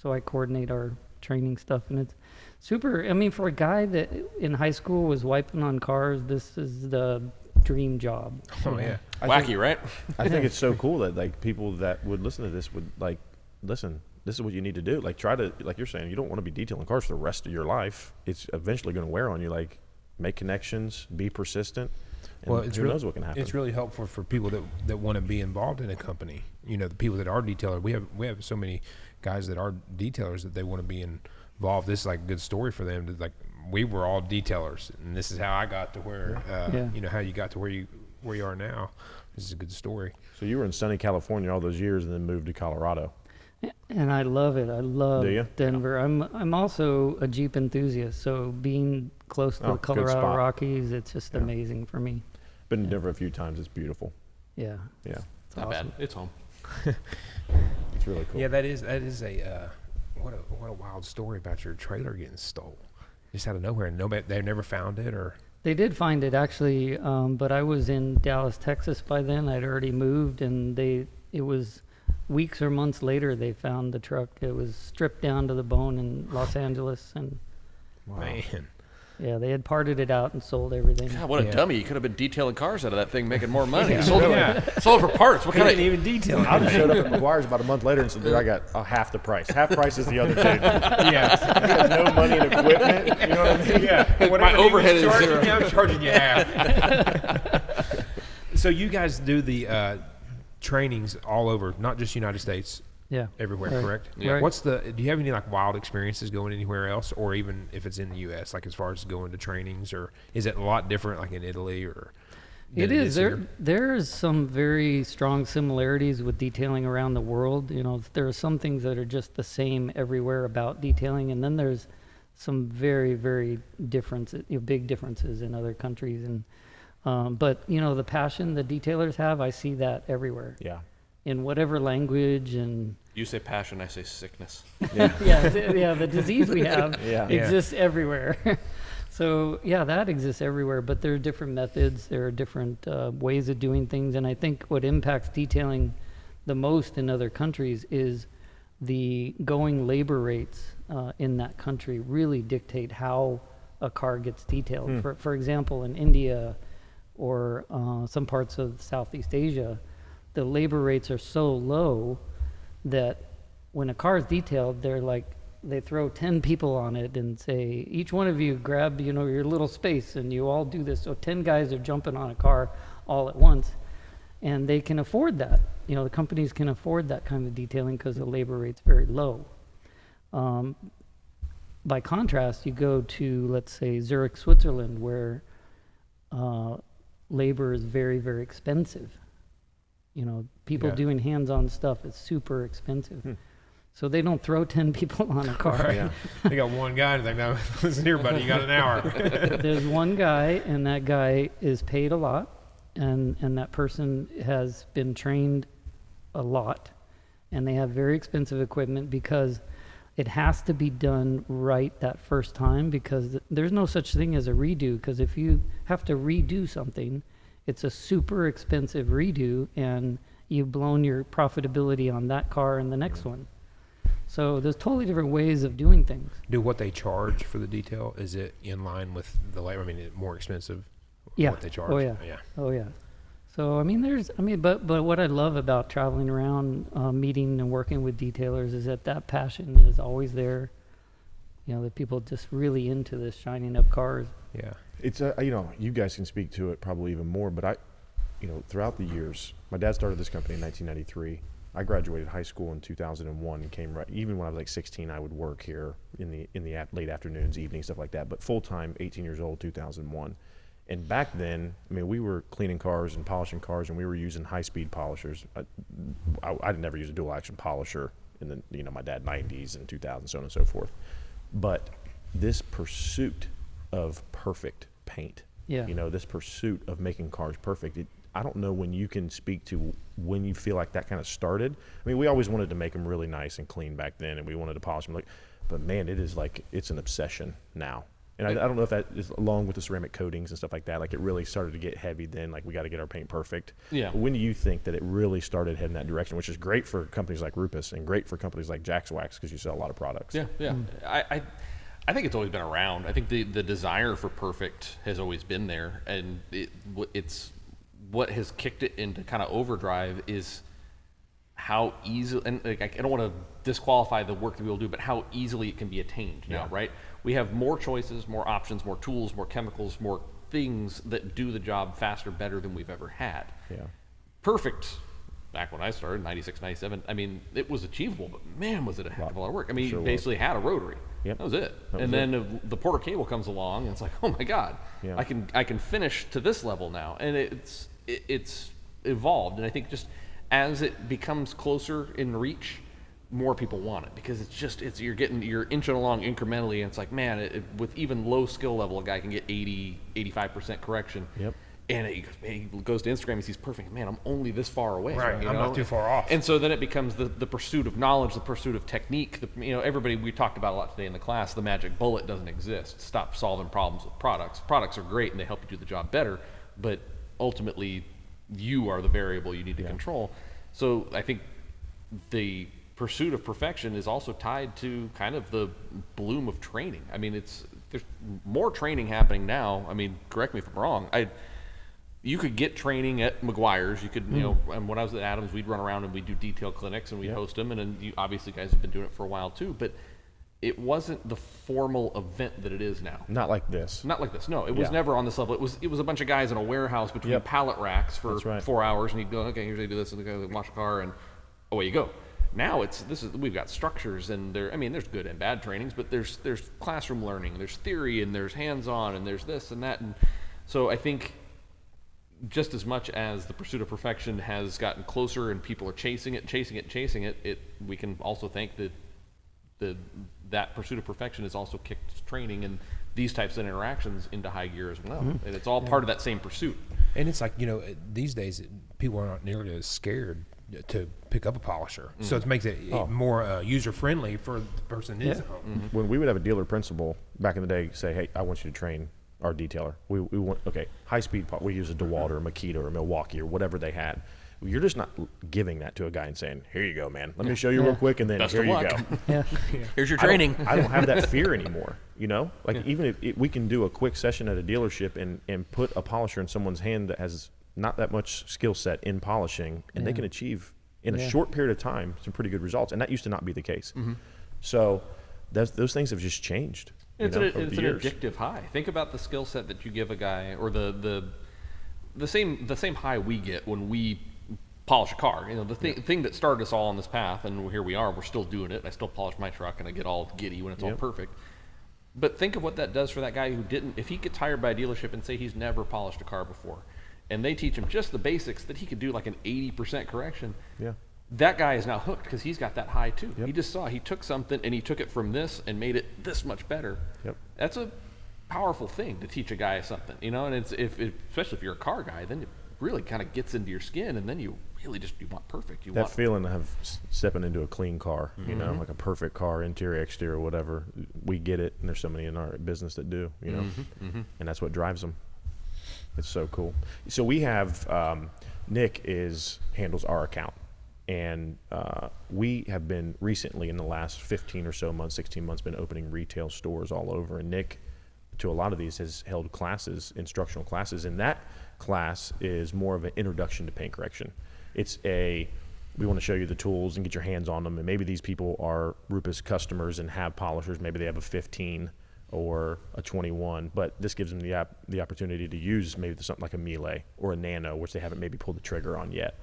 So I coordinate our training stuff, and it's super. I mean, for a guy that in high school was wiping on cars, this is the dream job. Oh yeah, Wacky, right? I think it's so cool that like people that would listen to this would like listen. This is what you need to do. Like try to, like you're saying, you don't want to be detailing cars for the rest of your life. It's eventually going to wear on you. Like make connections, be persistent. And well, who knows what can happen. It's really helpful for people that want to be involved in a company. You know, the people that are detailers. We have so many guys that are detailers that they want to be involved. This is like a good story for them. To, like we were all detailers, and this is how I got to where how you got to where you are now. This is a good story. So you were in sunny California all those years, and then moved to Colorado. And I love it. I love Denver. I'm also a Jeep enthusiast, so being close to the Colorado Rockies, it's just amazing for me. Been to Denver a few times. It's beautiful. Yeah. Yeah. It's not bad. It's home. It's really cool. Yeah, that is a what a wild story about your trailer getting stole. Just out of nowhere, and they never found it, or they did find it actually, but I was in Dallas, Texas by then. I'd already moved, and it was weeks or months later they found the truck. It was stripped down to the bone in Los Angeles, and man. Yeah, they had parted it out and sold everything. God, what a dummy. You could have been detailing cars out of that thing, making more money. Sold it for parts. What kind of even detail? I just showed up at McGuire's about a month later and said, dude, I got half the price. Half price is the other dude. Yeah. He has no money and equipment. You know what I mean? Yeah. My overhead is zero. I'm charging you half. So you guys do the trainings all over, not just United States. Yeah. Everywhere, Right. correct? Yeah. Right. Do you have any like wild experiences going anywhere else, or even if it's in the U.S., like as far as going to trainings, or is it a lot different, like in Italy, or? It is. There's some very strong similarities with detailing around the world. You know, there are some things that are just the same everywhere about detailing, and then there's some very, very big differences in other countries. And but you know, the passion the detailers have, I see that everywhere. Yeah. In whatever language and. You say passion, I say sickness. Yeah, the disease we have Yeah. exists everywhere. So, yeah, that exists everywhere, but there are different methods, there are different ways of doing things, and I think what impacts detailing the most in other countries is the going labor rates in that country really dictate how a car gets detailed. For example, in India or some parts of Southeast Asia, the labor rates are so low that when a car is detailed, they throw 10 people on it and say, each one of you grab, your little space and you all do this. So 10 guys are jumping on a car all at once, and they can afford that. The companies can afford that kind of detailing because the labor rate's very low. By contrast, you go to, let's say, Zurich, Switzerland, where labor is very, very expensive. People doing hands-on stuff is super expensive. So they don't throw 10 people on a car. Yeah. They got one guy and they're like, no, listen here, buddy, you got an hour. There's one guy, and that guy is paid a lot, and that person has been trained a lot, and they have very expensive equipment because it has to be done right that first time, because there's no such thing as a redo, because if you have to redo something, it's a super expensive redo, and you've blown your profitability on that car and the next one. So there's totally different ways of doing things. Do what they charge for the detail, is it in line with the labor? I mean, is it more expensive? Yeah. what they charge. Oh yeah. Yeah. Oh yeah. So but what I love about traveling around, meeting and working with detailers is that passion is always there. You know, that people just really into this shining up cars. Yeah. It's you guys can speak to it probably even more, but throughout the years, my dad started this company in 1993. I graduated high school in 2001 and came right. Even when I was like 16, I would work here in the late afternoons, evenings, stuff like that. But full time, 18 years old, 2001. And back then, I mean, we were cleaning cars and polishing cars, and we were using high-speed polishers. I'd never used a dual-action polisher in my dad 90s and 2000, so on and so forth. But this pursuit of perfect paint, this pursuit of making cars perfect, I don't know when you can speak to when you feel like that kind of started. I mean, we always wanted to make them really nice and clean back then, and we wanted to polish them. But man, it's an obsession now. And I don't know if that is along with the ceramic coatings and stuff like that. Like, it really started to get heavy then. Like, we got to get our paint perfect. Yeah. When do you think that it really started heading that direction, which is great for companies like Rupes and great for companies like Jax Wax because you sell a lot of products? Yeah, yeah. I think it's always been around. I think the desire for perfect has always been there, and it's what has kicked it into kind of overdrive is how easy, and I don't want to disqualify the work that we'll do, but how easily it can be attained now, right? We have more choices, more options, more tools, more chemicals, more things that do the job faster, better than we've ever had. Yeah. Perfect, back when I started, 96, 97, I mean, it was achievable, but man, was it a heck of a lot of work. I mean, Sure you basically had a rotary. Yep. That was it. That was and then the Porter cable comes along, and it's like, oh my God, Yeah. I can finish to this level now. And it's evolved, and I think just as it becomes closer in reach, more people want it because you're inching along incrementally, and it's like, man, with even low skill level, a guy can get 85% correction. Yep. And he goes to Instagram, he sees perfect. Man, I'm only this far away. Right, I'm not too far off. And so then it becomes the pursuit of knowledge, the pursuit of technique. Everybody, we talked about a lot today in the class, the magic bullet doesn't exist. Stop solving problems with products. Products are great and they help you do the job better, but ultimately you are the variable you need to control. So I think the pursuit of perfection is also tied to kind of the bloom of training. I mean, there's more training happening now. I mean, correct me if I'm wrong. You could get training at McGuire's. You could, and when I was at Adams, we'd run around and we'd do detail clinics and we'd host them. And then you obviously guys have been doing it for a while too, but it wasn't the formal event that it is now. Not like this. Not like this. No, it was never on this level. It was a bunch of guys in a warehouse between pallet racks for 4 hours, and he'd go, okay, here's how you do this, and they go wash a car, and away you go. Now we've got structures, and there's good and bad trainings, but there's classroom learning, there's theory, and there's hands-on, and there's this and that, and so I think just as much as the pursuit of perfection has gotten closer and people are chasing it, we can also thank that pursuit of perfection has also kicked training and these types of interactions into high gear as well. And it's all part of that same pursuit. And it's like, these days people are not nearly as scared to pick up a polisher. So it makes it more user-friendly for the person who's at home. When we would have a dealer principal back in the day say, hey, I want you to train our detailer. We want, high speed, we use a DeWalt or a Makita or a Milwaukee or whatever they had. You're just not giving that to a guy and saying, here you go, man. Let me show you real quick, and then Best here of you luck. go. Here's your training. I don't have that fear anymore, Even if we can do a quick session at a dealership and put a polisher in someone's hand that has not that much skill set in polishing, and they can achieve in a short period of time some pretty good results. And that used to not be the case. So those things have just changed. It's an years. addictive high. Think about the skill set that you give a guy, or the same high we get when we polish a car. The thing that started us all on this path, and here we are. We're still doing it. I still polish my truck, and I get all giddy when it's all perfect. But think of what that does for that guy who didn't. If he gets hired by a dealership and say he's never polished a car before, and they teach him just the basics that he could do like an 80% correction. That guy is now hooked because he's got that high too. He just he took something and he took it from this and made it this much better. That's a powerful thing to teach a guy something, and it's especially if you're a car guy, then it really kind of gets into your skin, and then you really you want perfect. That feeling of stepping into a clean car, like a perfect car, interior, exterior, whatever. We get it, and there's so many in our business that do, and that's what drives them. It's so cool. So we have Nick handles our account. And we have been recently in the last 15 or so months, 16 months, been opening retail stores all over. And Nick to a lot of these has held classes, instructional classes, and that class is more of an introduction to paint correction. We want to show you the tools and get your hands on them, and maybe these people are Rupes customers and have polishers. Maybe they have a 15 or a 21, but this gives them the opportunity to use maybe something like a Miele or a Nano, which they haven't maybe pulled the trigger on yet.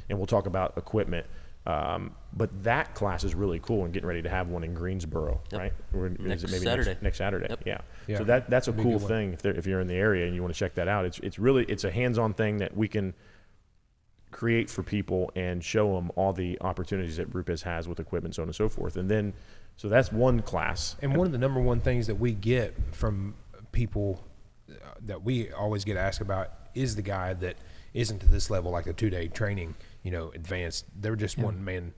And we'll talk about equipment. But that class is really cool, and getting ready to have one in Greensboro, right? Next Saturday. Next Saturday, Yep. yeah. So that's a cool thing if you're in the area and you want to check that out. It's a hands-on thing that we can create for people and show them all the opportunities that Rupes has with equipment, so on and so forth. And then, so that's one class. And one of the number one things that we get from people that we always get asked about is the guy that isn't to this level, like the 2-day training, advanced. They're just one man,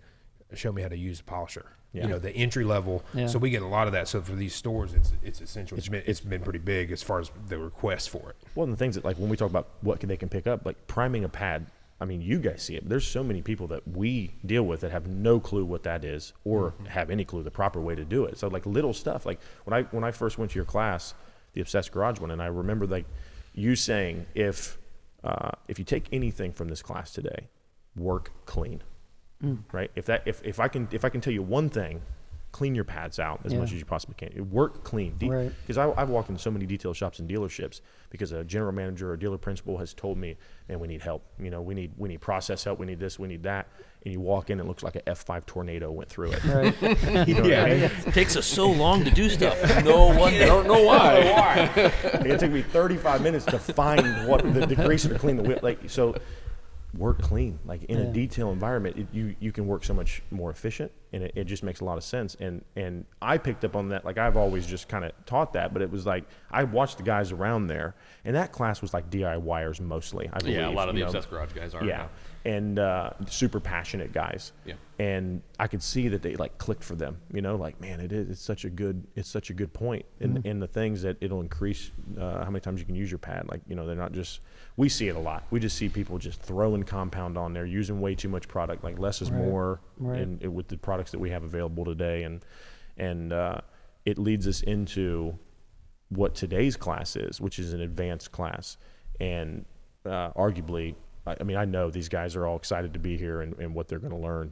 show me how to use a polisher. Yeah. The entry level. Yeah. So we get a lot of that. So for these stores, it's essential. It's been pretty big as far as the request for it. One of the things that, like, when we talk about what they can pick up, like priming a pad, I mean, you guys see it. There's so many people that we deal with that have no clue what that is, or have any clue the proper way to do it. So like little stuff, like when I first went to your class, the Obsessed Garage one, and I remember like you saying, if you take anything from this class today, work clean, right? If I can tell you one thing, clean your pads out as much as you possibly can. Work clean. Because I've walked into so many detail shops and dealerships because a general manager or dealer principal has told me, man, we need help. We need process help. We need this. We need that. And you walk in, it looks like an F5 tornado went through it. Right. You know what I mean? It takes us so long to do stuff. No wonder. I don't know why. It took me 35 minutes to find what the degreaser to clean the wheel. Like, so work clean. Like in a detail environment, you can work so much more efficient, and it just makes a lot of sense. And I picked up on that. Like, I've always just kind of taught that, but it was like I watched the guys around there, and that class was like DIYers mostly, I believe. Yeah, a lot of the Obsessed Garage guys are. Yeah. And super passionate guys. Yeah. And I could see that they like clicked for them, like, man, it's such a good point. And the things that it'll increase how many times you can use your pad. Like, they're not just, we see it a lot. We just see people just throwing compound on there, using way too much product. Like, less is more with the products that we have available today. And it leads us into what today's class is, which is an advanced class. And arguably, I mean, I know these guys are all excited to be here and what they're going to learn,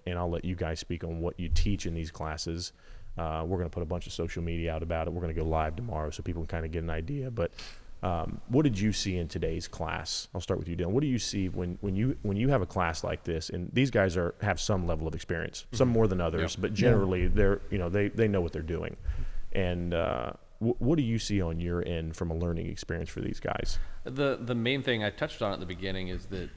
and I'll let you guys speak on what you teach in these classes. We're going to put a bunch of social media out about it. We're going to go live tomorrow so people can kind of get an idea. But what did you see in today's class? I'll start with you, Dylan. What do you see when you have a class like this? And these guys have some level of experience, some more than others, but generally they're they know what they're doing. And what do you see on your end from a learning experience for these guys? The main thing I touched on at the beginning is that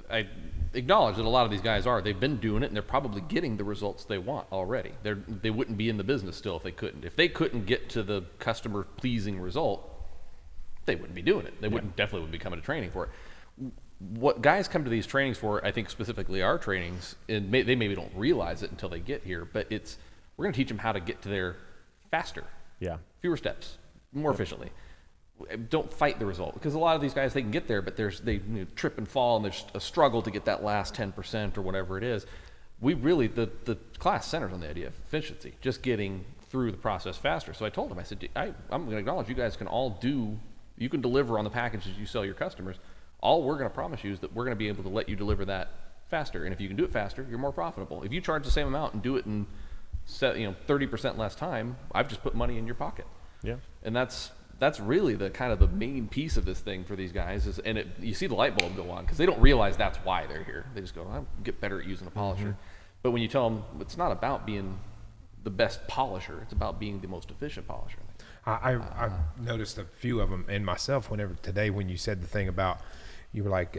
I acknowledge that a lot of these guys they've been doing it, and they're probably getting the results they want already. They wouldn't be in the business still if they couldn't. If they couldn't get to the customer pleasing result, they wouldn't be doing it. They definitely wouldn't be coming to training for it. What guys come to these trainings for, I think specifically our trainings, and they maybe don't realize it until they get here, but we're going to teach them how to get to there faster. Yeah. Fewer steps, more efficiently. Don't fight the result, because a lot of these guys, they can get there, but they trip and fall, and there's a struggle to get that last 10% or whatever it is. We really, the class centers on the idea of efficiency, just getting through the process faster. So I told them, I said, I'm going to acknowledge you guys can all you can deliver on the packages you sell your customers. All we're going to promise you is that we're going to be able to let you deliver that faster. And if you can do it faster, you're more profitable. If you charge the same amount and do it in 30% less time, I've just put money in your pocket. Yeah. And that's really the kind of the main piece of this thing for these guys you see the light bulb go on, because they don't realize that's why they're here. They just go, I'll get better at using a polisher. But when you tell them it's not about being the best polisher, it's about being the most efficient polisher. I noticed a few of them, and myself, when you said the thing about, you were like,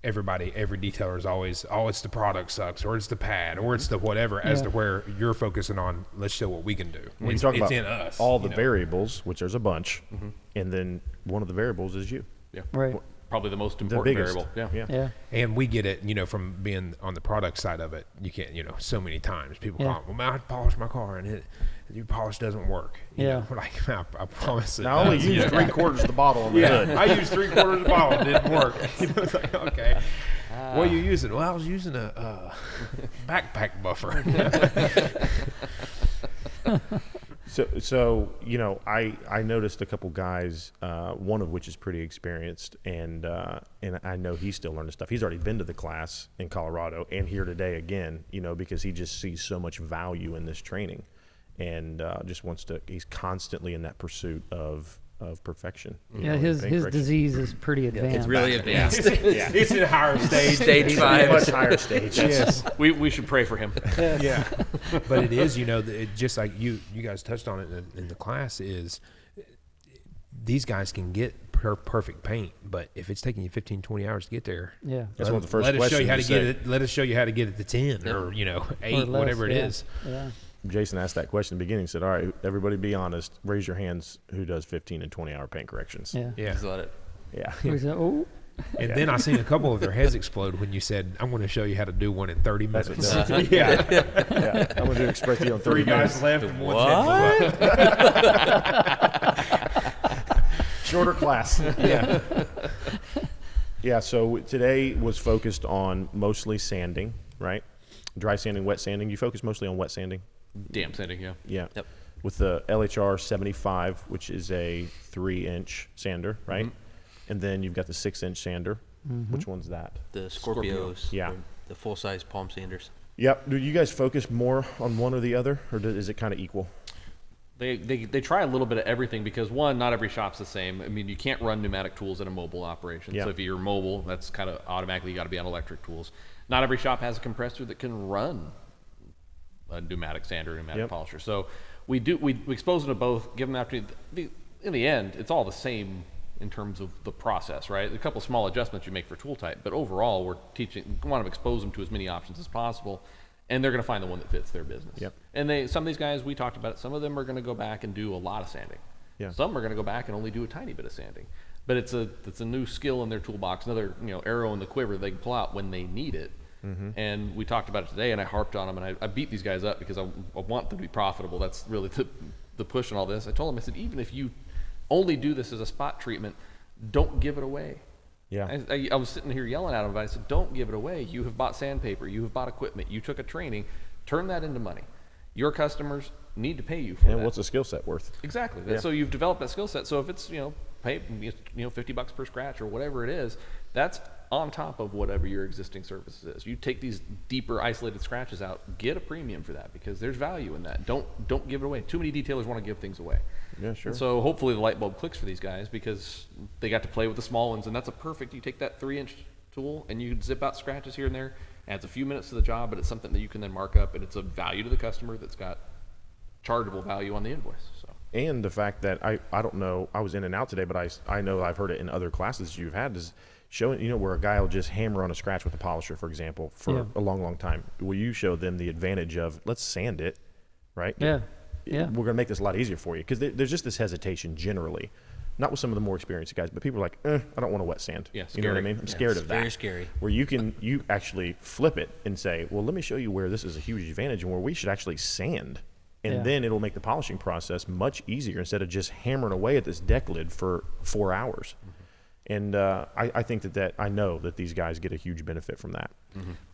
every detailer is always, it's the product sucks, or it's the pad, or it's the whatever, as to where you're focusing on, let's show what we can do. When you talk about in us, all the variables, which there's a bunch, and then one of the variables is you. Yeah. Right. Probably the most important variable. Yeah. And we get it, from being on the product side of it. You can't, so many times people call, well, man, I polished my car and your polish doesn't work. We're like, I promise it. I only used 3/4 of the bottle on the hood. I used 3/4 of the bottle. It didn't work. It's like, okay. What are you using? Well, I was using a backpack buffer. So I noticed a couple guys, one of which is pretty experienced, and I know he's still learning stuff. He's already been to the class in Colorado and here today again, because he just sees so much value in this training, and just wants to. He's constantly in that pursuit of perfection. Yeah, his disease is pretty advanced. It's really advanced. It's in a higher stage. Stage 5. Much higher stage. Yes. We should pray for him. Yeah. But it is, it just like you guys touched on it in the class, is these guys can get perfect paint, but if it's taking you 15, 20 hours to get there, That's one of the first let us show questions you how to you get say. it. Let us show you how to get it to 10 or 8, Or less, whatever it is. Yeah. Jason asked that question in the beginning. He said, all right, everybody be honest. Raise your hands who does 15 and 20-hour paint corrections. Yeah. Yeah. Just let it. Yeah. We said, oh, And then I seen a couple of their heads explode when you said, I'm going to show you how to do one in 30 minutes. That's what yeah. I'm going to do express you on 30 minutes. left and one What? Shorter class. Yeah. Yeah, so today was focused on mostly sanding, right? Dry sanding, wet sanding. You focus mostly on wet sanding? Damn sanding, yeah. Yeah. Yep. With the LHR 75, which is a 3-inch sander, right? And then you've got the 6-inch sander. Which one's that? The Scorpios. Yeah. The full-size palm sanders. Yep. Do you guys focus more on one or the other, or is it kind of equal? They try a little bit of everything because, one, not every shop's the same. I mean, you can't run pneumatic tools in a mobile operation. Yeah. So if you're mobile, that's kind of automatically you got to be on electric tools. Not every shop has a compressor that can run a pneumatic sander, pneumatic polisher. So we expose them to both, give them after. In the end, it's all the same in terms of the process, right? A couple small adjustments you make for tool type, but overall, we want to expose them to as many options as possible, and they're going to find the one that fits their business. Yep. And some of these guys, we talked about it, some of them are going to go back and do a lot of sanding. Yeah. Some are going to go back and only do a tiny bit of sanding. But it's a new skill in their toolbox, another arrow in the quiver they can pull out when they need it. And we talked about it today, and I harped on them, and I beat these guys up because I want them to be profitable. That's really the push in all this. I told them, I said, even if you only do this as a spot treatment, don't give it away. Yeah. I was sitting here yelling at them, but I said, don't give it away. You have bought sandpaper. You have bought equipment. You took a training. Turn that into money. Your customers need to pay you for that. And what's a skill set worth? Exactly. Yeah. So you've developed that skill set. So if it's pay $50 per scratch or whatever it is, that's on top of whatever your existing services is. You take these deeper isolated scratches out, get a premium for that because there's value in that. Don't give it away. Too many detailers want to give things away. Yeah, sure. And so hopefully the light bulb clicks for these guys because they got to play with the small ones, and that's you take that 3-inch tool and you zip out scratches here and there. Adds a few minutes to the job, but it's something that you can then mark up, and it's a value to the customer that's got chargeable value on the invoice. So. And the fact that I don't know, I was in and out today, but I know I've heard it in other classes you've had, is showing, where a guy will just hammer on a scratch with a polisher, for example, for a long, long time. Will you show them the advantage of, let's sand it, right? Yeah. We're going to make this a lot easier for you, because there's just this hesitation generally. Not with some of the more experienced guys, but people are like, I don't want to wet sand. Yeah, you know what I mean? I'm scared of that. Very scary. Where you actually flip it and say, well, let me show you where this is a huge advantage and where we should actually sand. And then it'll make the polishing process much easier instead of just hammering away at this deck lid for 4 hours. And I think that I know that these guys get a huge benefit from that.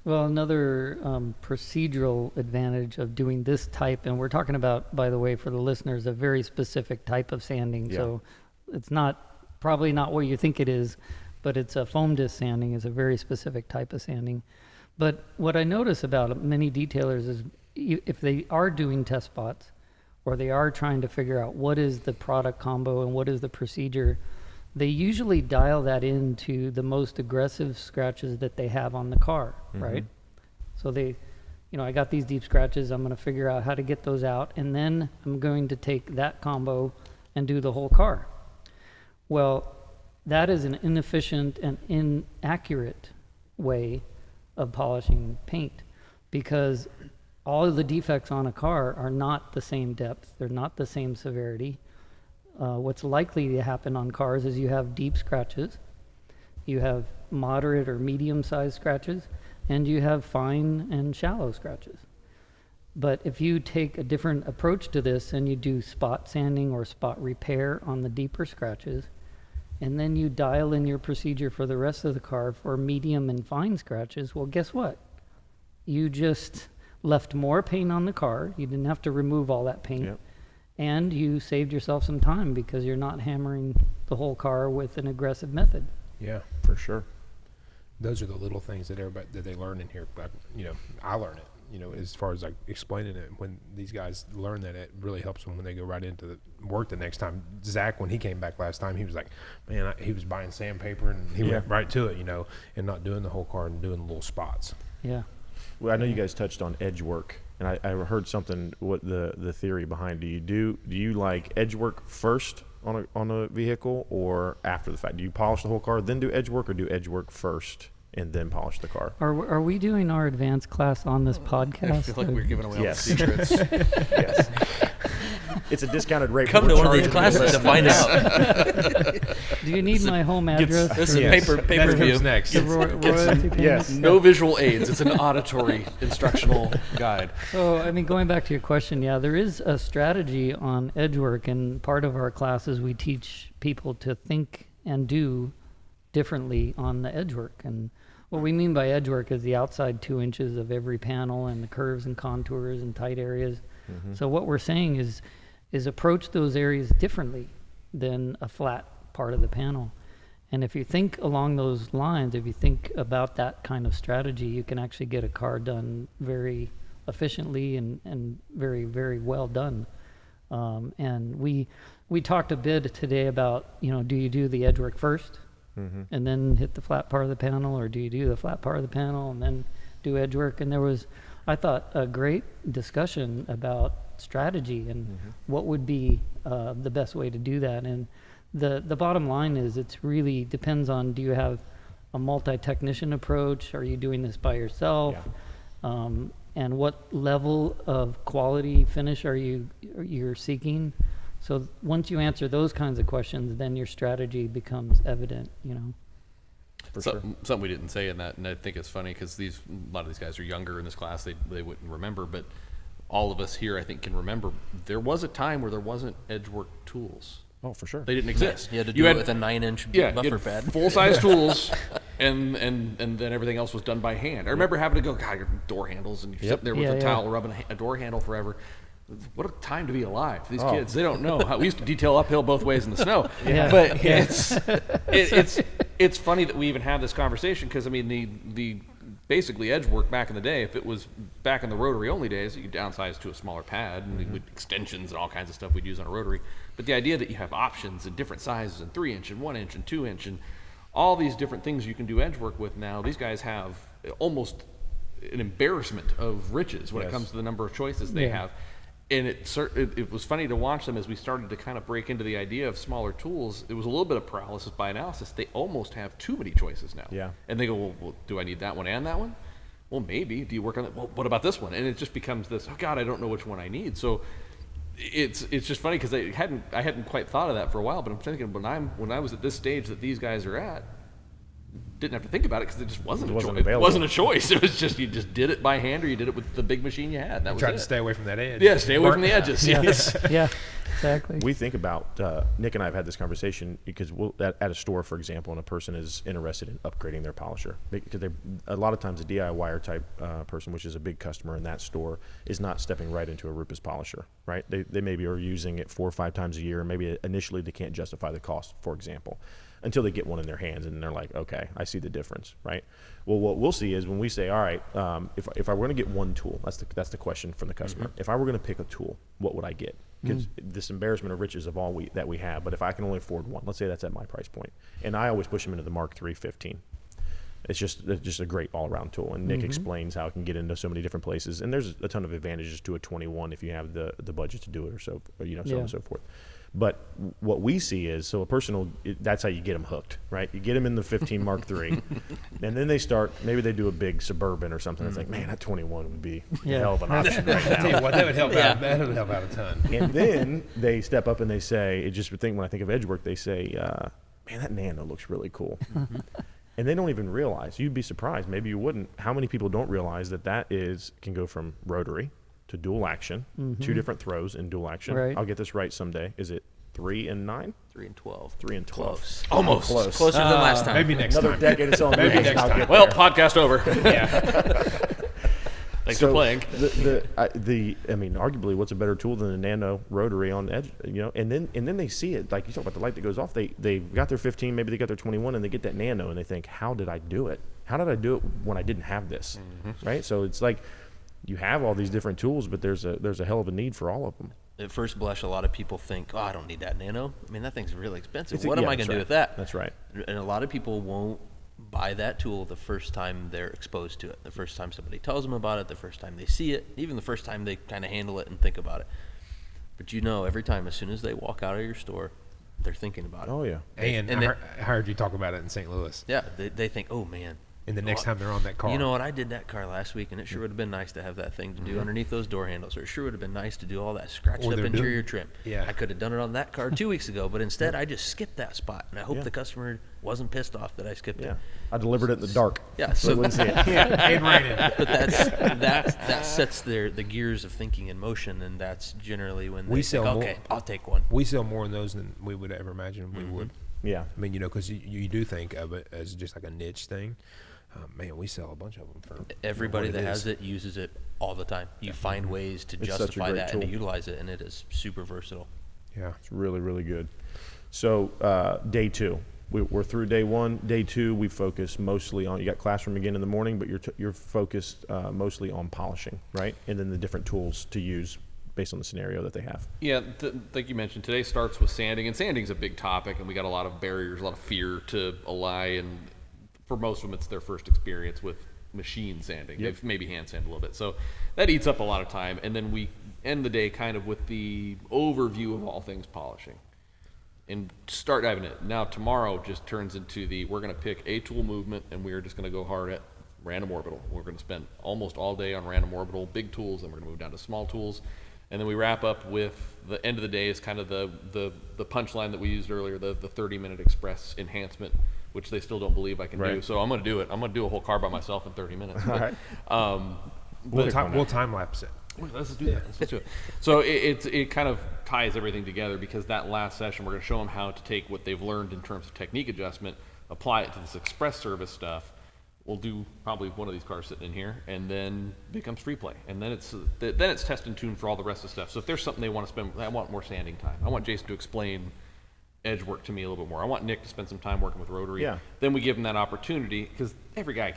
Well, another procedural advantage of doing this type, and we're talking about, by the way, for the listeners, a very specific type of sanding. Yeah. So it's probably not what you think it is, but it's a foam disc sanding is a very specific type of sanding. But what I notice about many detailers is if they are doing test spots or they are trying to figure out what is the product combo and what is the procedure, they usually dial that into the most aggressive scratches that they have on the car, right? So they, I got these deep scratches, I'm going to figure out how to get those out, and then I'm going to take that combo and do the whole car. Well, that is an inefficient and inaccurate way of polishing paint, because all of the defects on a car are not the same depth, they're not the same severity. What's likely to happen on cars is you have deep scratches, you have moderate or medium-sized scratches, and you have fine and shallow scratches. But if you take a different approach to this and you do spot sanding or spot repair on the deeper scratches, and then you dial in your procedure for the rest of the car for medium and fine scratches, well, guess what? You just left more paint on the car. You didn't have to remove all that paint. Yep. and you saved yourself some time because you're not hammering the whole car with an aggressive method. Yeah. For sure. Those are the little things that everybody that they learn in here. But I learn it. As far as like explaining it, when these guys learn that, it really helps them when they go right into the work the next time. Zach, when he came back last time, he was like, man, he was buying sandpaper and he went right to it, and not doing the whole car and doing the little spots. Yeah. Well, I know you guys touched on edge work, and I heard something. What the theory behind? Do you like edge work first on a vehicle or after the fact? Do you polish the whole car then do edge work, or do edge work first and then polish the car? Are we doing our advanced class on this podcast? I feel like we're giving away all the Yes. secrets. Yes. It's a discounted rate. Come but to we're one of these charging classes to find out. Do you need my home address? This for is Yes. pay per That view. comes next. the royalty payment? Yes. No visual aids. It's an auditory instructional guide. So, going back to your question, there is a strategy on edge work, and part of our classes we teach people to think and do differently on the edge work. And what we mean by edge work is the outside 2 inches of every panel and the curves and contours and tight areas. So what we're saying is approach those areas differently than a flat part of the panel. And if you think along those lines, if you think about that kind of strategy, you can actually get a car done very efficiently and very, very well done. And we talked a bit today about, do you do the edge work first and then hit the flat part of the panel, or do you do the flat part of the panel and then do edge work? And there was, I thought, a great discussion about strategy and what would be the best way to do that. And the bottom line is it's really depends on, do you have a multi-technician approach? Are you doing this by yourself? And what level of quality finish you're seeking? So once you answer those kinds of questions, then your strategy becomes evident, For sure. Something we didn't say in that, and I think it's funny because a lot of these guys are younger in this class. They wouldn't remember, but all of us here, I think, can remember there was a time where there wasn't edge work tools. Oh, for sure. They didn't exist. You had to do it with a 9-inch buffer pad. Full-size tools, and then everything else was done by hand. I remember having to go, God, your door handles, and you're sitting there with a towel rubbing a door handle forever. What a time to be alive. These kids, they don't know. We used to detail uphill both ways in the snow. But it's funny that we even have this conversation because, the basically edge work back in the day, if it was back in the rotary only days, you could downsize to a smaller pad and with extensions and all kinds of stuff we'd use on a rotary. But the idea that you have options and different sizes and 3-inch and 1-inch and 2-inch and all these different things you can do edge work with now, these guys have almost an embarrassment of riches when it comes to the number of choices they have. And it was funny to watch them as we started to kind of break into the idea of smaller tools. It was a little bit of paralysis by analysis. They almost have too many choices now. Yeah. And they go, well, do I need that one and that one? Well, maybe. Do you work on that? Well, what about this one? And it just becomes this, oh God, I don't know which one I need. So it's just funny because I hadn't quite thought of that for a while, but I'm thinking when I was at this stage that these guys are at, didn't have to think about it because it just wasn't a choice. It wasn't a choice. It was just you just did it by hand or you did it with the big machine you had. That was Try it. to stay away from that edge. Yeah, stay away from the edges. Yes. Yeah, exactly. We think about, Nick and I have had this conversation because at a store, for example, and a person is interested in upgrading their polisher. Because a lot of times a DIYer type person, which is a big customer in that store, is not stepping right into a Rupes polisher, right? They maybe are using it 4 or 5 times a year. Maybe initially they can't justify the cost, for example, until they get one in their hands and they're like, okay, I see the difference, right? Well, what we'll see is when we say, all right, if I were going to get one tool, that's the question from the customer. If I were going to pick a tool, what would I get? Because this embarrassment of riches of all that we have, but if I can only afford one, let's say that's at my price point, and I always push them into the Mark III 15. It's just a great all-around tool, and Nick explains how it can get into so many different places, and there's a ton of advantages to a 21 if you have the budget to do it, or so on and so forth. But what we see is, so a person that's how you get them hooked, right? You get them in the 15 Mark III, and then they start, maybe they do a big Suburban or something. It's like, man, that 21 would be a hell of an option right I tell now. you what, that would help out. That would help out a ton. And then they step up and they say, when I think of edge work, they say, man, that Nano looks really cool. And they don't even realize, you'd be surprised, maybe you wouldn't, how many people don't realize that can go from rotary to dual action, 2 different throws in dual action. Right. I'll get this right someday. Is it 3 and 9? 3 and 12. 3 and 12. Close. Almost. Close. Closer than last time. Maybe next Another time. decade of selling Maybe Rupes, next I'll time. get Well, there. podcast over. Thanks for playing. I mean, arguably, what's a better tool than a nano rotary on the edge? And then they see it. Like you talk about the light that goes off. They got their 15, maybe they got their 21, and they get that nano, and they think, how did I do it? How did I do it when I didn't have this? Right. So it's like you have all these different tools, but there's a hell of a need for all of them. At first blush, a lot of people think, oh, I don't need that nano. I mean, that thing's really expensive. What am I going to do with that? That's right. And a lot of people won't buy that tool the first time they're exposed to it, the first time somebody tells them about it, the first time they see it, even the first time they kind of handle it and think about it. But every time, as soon as they walk out of your store, they're thinking about it. Oh, yeah. And I heard you talk about it in St. Louis. Yeah, they think, oh, man. And the next time they're on that car. You know what? I did that car last week, and it sure would have been nice to have that thing to do underneath those door handles, or it sure would have been nice to do all that scratched up interior trim. Yeah. I could have done it on that car 2 weeks ago, but instead I just skipped that spot, and I hope the customer wasn't pissed off that I skipped it. I delivered it in the dark. Yeah, so they wouldn't see it. It raining. But that sets the gears of thinking in motion, and that's generally when they think, okay, I'll take one. We sell more of those than we would ever imagine we would. Yeah. I mean, because you do think of it as just like a niche thing. Man, we sell a bunch of them for everybody that has it uses it all the time. You find ways to justify that and to utilize it, and it is super versatile. Yeah, it's really, really good. So day 2, we're through day 1. Day 2, we focus mostly on. You got classroom again in the morning, but you're focused mostly on polishing, right? And then the different tools to use based on the scenario that they have. Yeah, like you mentioned, today starts with sanding, and sanding's a big topic, and we got a lot of barriers, a lot of fear to ally, and for most of them, it's their first experience with machine sanding. They've maybe hand sanded a little bit. So that eats up a lot of time. And then we end the day kind of with the overview of all things polishing and start diving in. Now, tomorrow just turns into we're going to pick a tool movement, and we're just going to go hard at random orbital. We're going to spend almost all day on random orbital, big tools, and we're going to move down to small tools. And then we wrap up with the end of the day is kind of the punchline that we used earlier, the 30-minute express enhancement, which they still don't believe I can do. So I'm going to do it. I'm going to do a whole car by myself in 30 minutes. But, we'll time lapse it. Let's do that. Let's do it. So it kind of ties everything together, because that last session we're going to show them how to take what they've learned in terms of technique adjustment, apply it to this express service stuff. We'll do probably one of these cars sitting in here, and then it becomes free play. And then it's test and tune for all the rest of the stuff. So if there's something they want to spend, I want more sanding time. I want Jason to explain edge work to me a little bit more. I want Nick to spend some time working with rotary. Yeah. Then we give him that opportunity, because every guy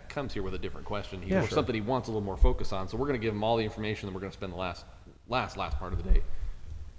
comes here with a different question or something he wants a little more focus on. So we're going to give him all the information, and we're going to spend the last part of the day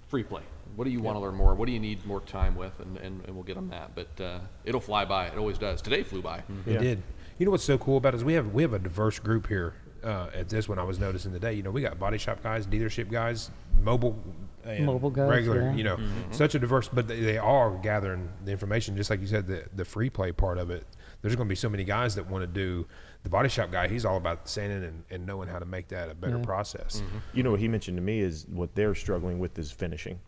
free play. What do you want to learn more? What do you need more time with? And we'll get them that. But it'll fly by. It always does. Today flew by. It did. You know what's so cool about it is we have a diverse group here at this one. I was noticing today. We got body shop guys, dealership guys, mobile guys, regular. Such a diverse. But they are gathering the information, just like you said. The free play part of it. There's going to be so many guys that want to do. The body shop guy, he's all about sanding and knowing how to make that a better process. You know what he mentioned to me is what they're struggling with is finishing.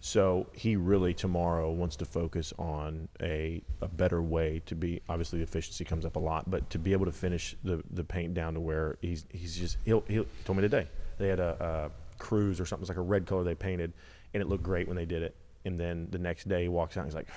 So he really tomorrow wants to focus on a better way to be. Obviously, the efficiency comes up a lot, but to be able to finish the paint down to where he's just he told me today they had a cruise or something. It's like a red color they painted, and it looked great when they did it. And then the next day he walks out and he's like,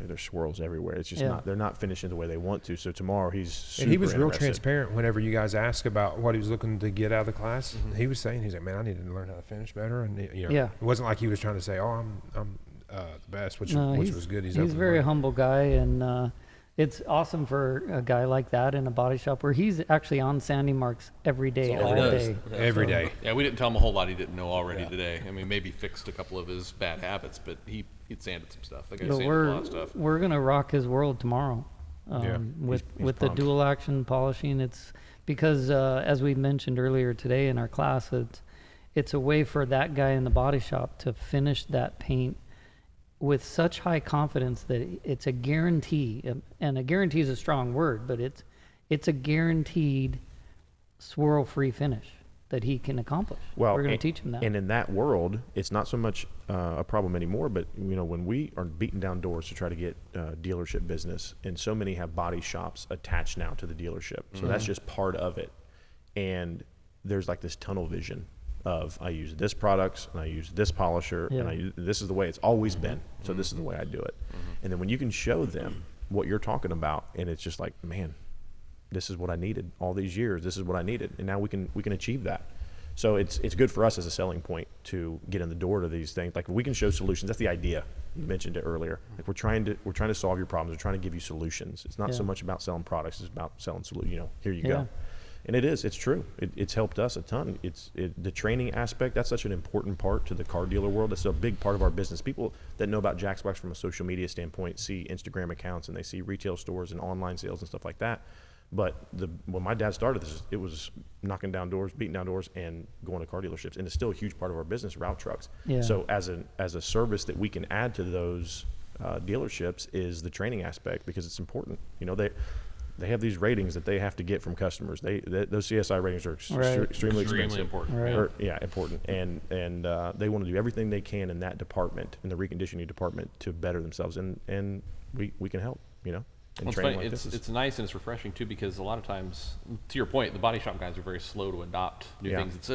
there's swirls everywhere. It's just they're not finishing the way they want to. So tomorrow he's super and he was real interested. transparent whenever you guys asked about what he was looking to get out of the class. He was saying, he's like, man, I need to learn how to finish better. And it wasn't like he was trying to say, oh, I'm the best, which was good. He's a very humble guy, and it's awesome for a guy like that in a body shop where he's actually on sanding marks every day, all day. Every day. Yeah, we didn't tell him a whole lot he didn't know already today. I mean, maybe fixed a couple of his bad habits, but he'd sanded some stuff. That guy sanded a lot of stuff. We're gonna rock his world tomorrow with the dual action polishing. It's because as we mentioned earlier today in our class, it's a way for that guy in the body shop to finish that paint with such high confidence that it's a guarantee, and a guarantee is a strong word, but it's a guaranteed swirl-free finish that he can accomplish. Well, we're going to teach him that. And in that world, it's not so much a problem anymore, but when we are beating down doors to try to get dealership business, and so many have body shops attached now to the dealership, so that's just part of it. And there's like this tunnel vision of I use this products and I use this polisher and this is the way it's always been, so this is the way I do it. And then when you can show them what you're talking about, and it's just like, man, this is what I needed all these years. This is what I needed, and now we can achieve that. So it's good for us as a selling point to get in the door to these things. Like, we can show solutions. That's the idea. You mentioned it earlier. Like, we're trying to solve your problems. We're trying to give you solutions. It's not so much about selling products. It's about selling solutions. Here you go. And it's true. It's helped us a ton. The training aspect, that's such an important part to the car dealer world. It's a big part of our business. People that know about Jax Wax from a social media standpoint see Instagram accounts, and they see retail stores and online sales and stuff like that. But when my dad started this, it was knocking down doors, beating down doors, and going to car dealerships. And it's still a huge part of our business, route trucks. Yeah. So as a service that we can add to those dealerships is the training aspect, because it's important. They have these ratings that they have to get from customers. Those CSI ratings are extremely expensive. Important. Right. Important. And they want to do everything they can in that department, in the reconditioning department, to better themselves. And we can help, Well, it's nice and it's refreshing too, because a lot of times, to your point, the body shop guys are very slow to adopt new things. It's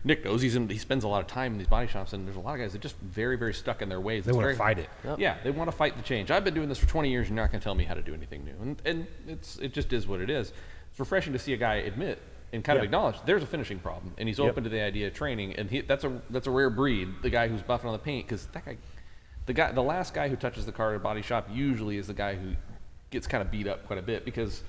Nick knows he spends a lot of time in these body shops, and there's a lot of guys that are just very, very stuck in their ways. They want to fight it. Yep. Yeah, they want to fight the change. I've been doing this for 20 years, and you're not going to tell me how to do anything new. And it just is what it is. It's refreshing to see a guy admit and kind of acknowledge there's a finishing problem, and he's open to the idea of training. And that's a rare breed, the guy who's buffing on the paint, because the last guy who touches the car at a body shop usually is the guy who gets kind of beat up quite a bit, because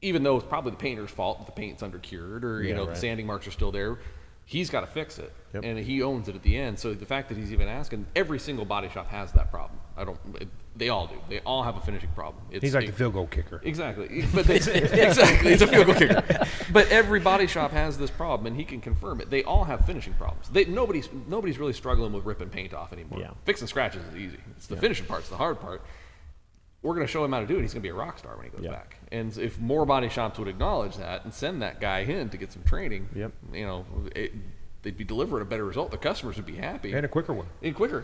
even though it's probably the painter's fault that the paint's undercured, or the sanding marks are still there, he's got to fix it, and he owns it at the end. So the fact that he's even asking, every single body shop has that problem. They all do. They all have a finishing problem. He's like the field goal kicker. Exactly. But exactly, he's a field goal kicker. But every body shop has this problem, and he can confirm it. They all have finishing problems. Nobody's really struggling with ripping paint off anymore. Yeah. Fixing scratches is easy. It's the finishing part's the hard part. We're going to show him how to do it. He's going to be a rock star when he goes back. And if more body shops would acknowledge that and send that guy in to get some training, they'd be delivering a better result. The customers would be happy. And a quicker one. And quicker.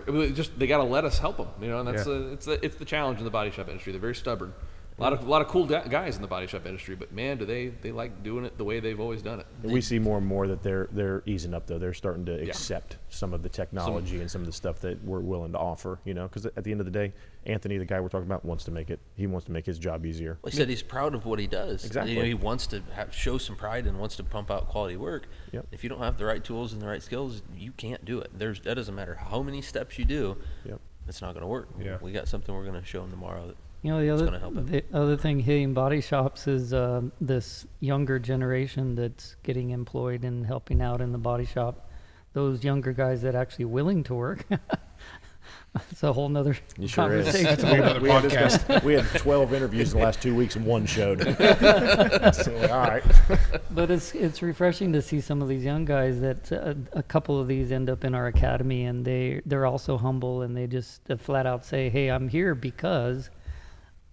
They got to let us help them. And that's it's the challenge in the body shop industry. They're very stubborn. A lot of cool guys in the body shop industry, but man, do they like doing it the way they've always done it. We see more and more that they're easing up, though. They're starting to accept some of the technology and some of the stuff that we're willing to offer, because at the end of the day, Anthony, the guy we're talking about, wants to make his job easier. Well, he said he's proud of what he does. Exactly. He wants to show some pride and wants to pump out quality work. Yep. If you don't have the right tools and the right skills, you can't do it. That doesn't matter how many steps you do. Yep. It's not going to work. Yeah. We got something we're going to show him tomorrow that the other thing hitting body shops is this younger generation that's getting employed and helping out in the body shop. Those younger guys that actually willing to work. It's a whole nother conversation. That's a whole other podcast. We had 12 interviews in the last 2 weeks and one showed. So, all right. But it's refreshing to see some of these young guys that a couple of these end up in our academy, and they're also humble, and they just flat out say, hey, I'm here because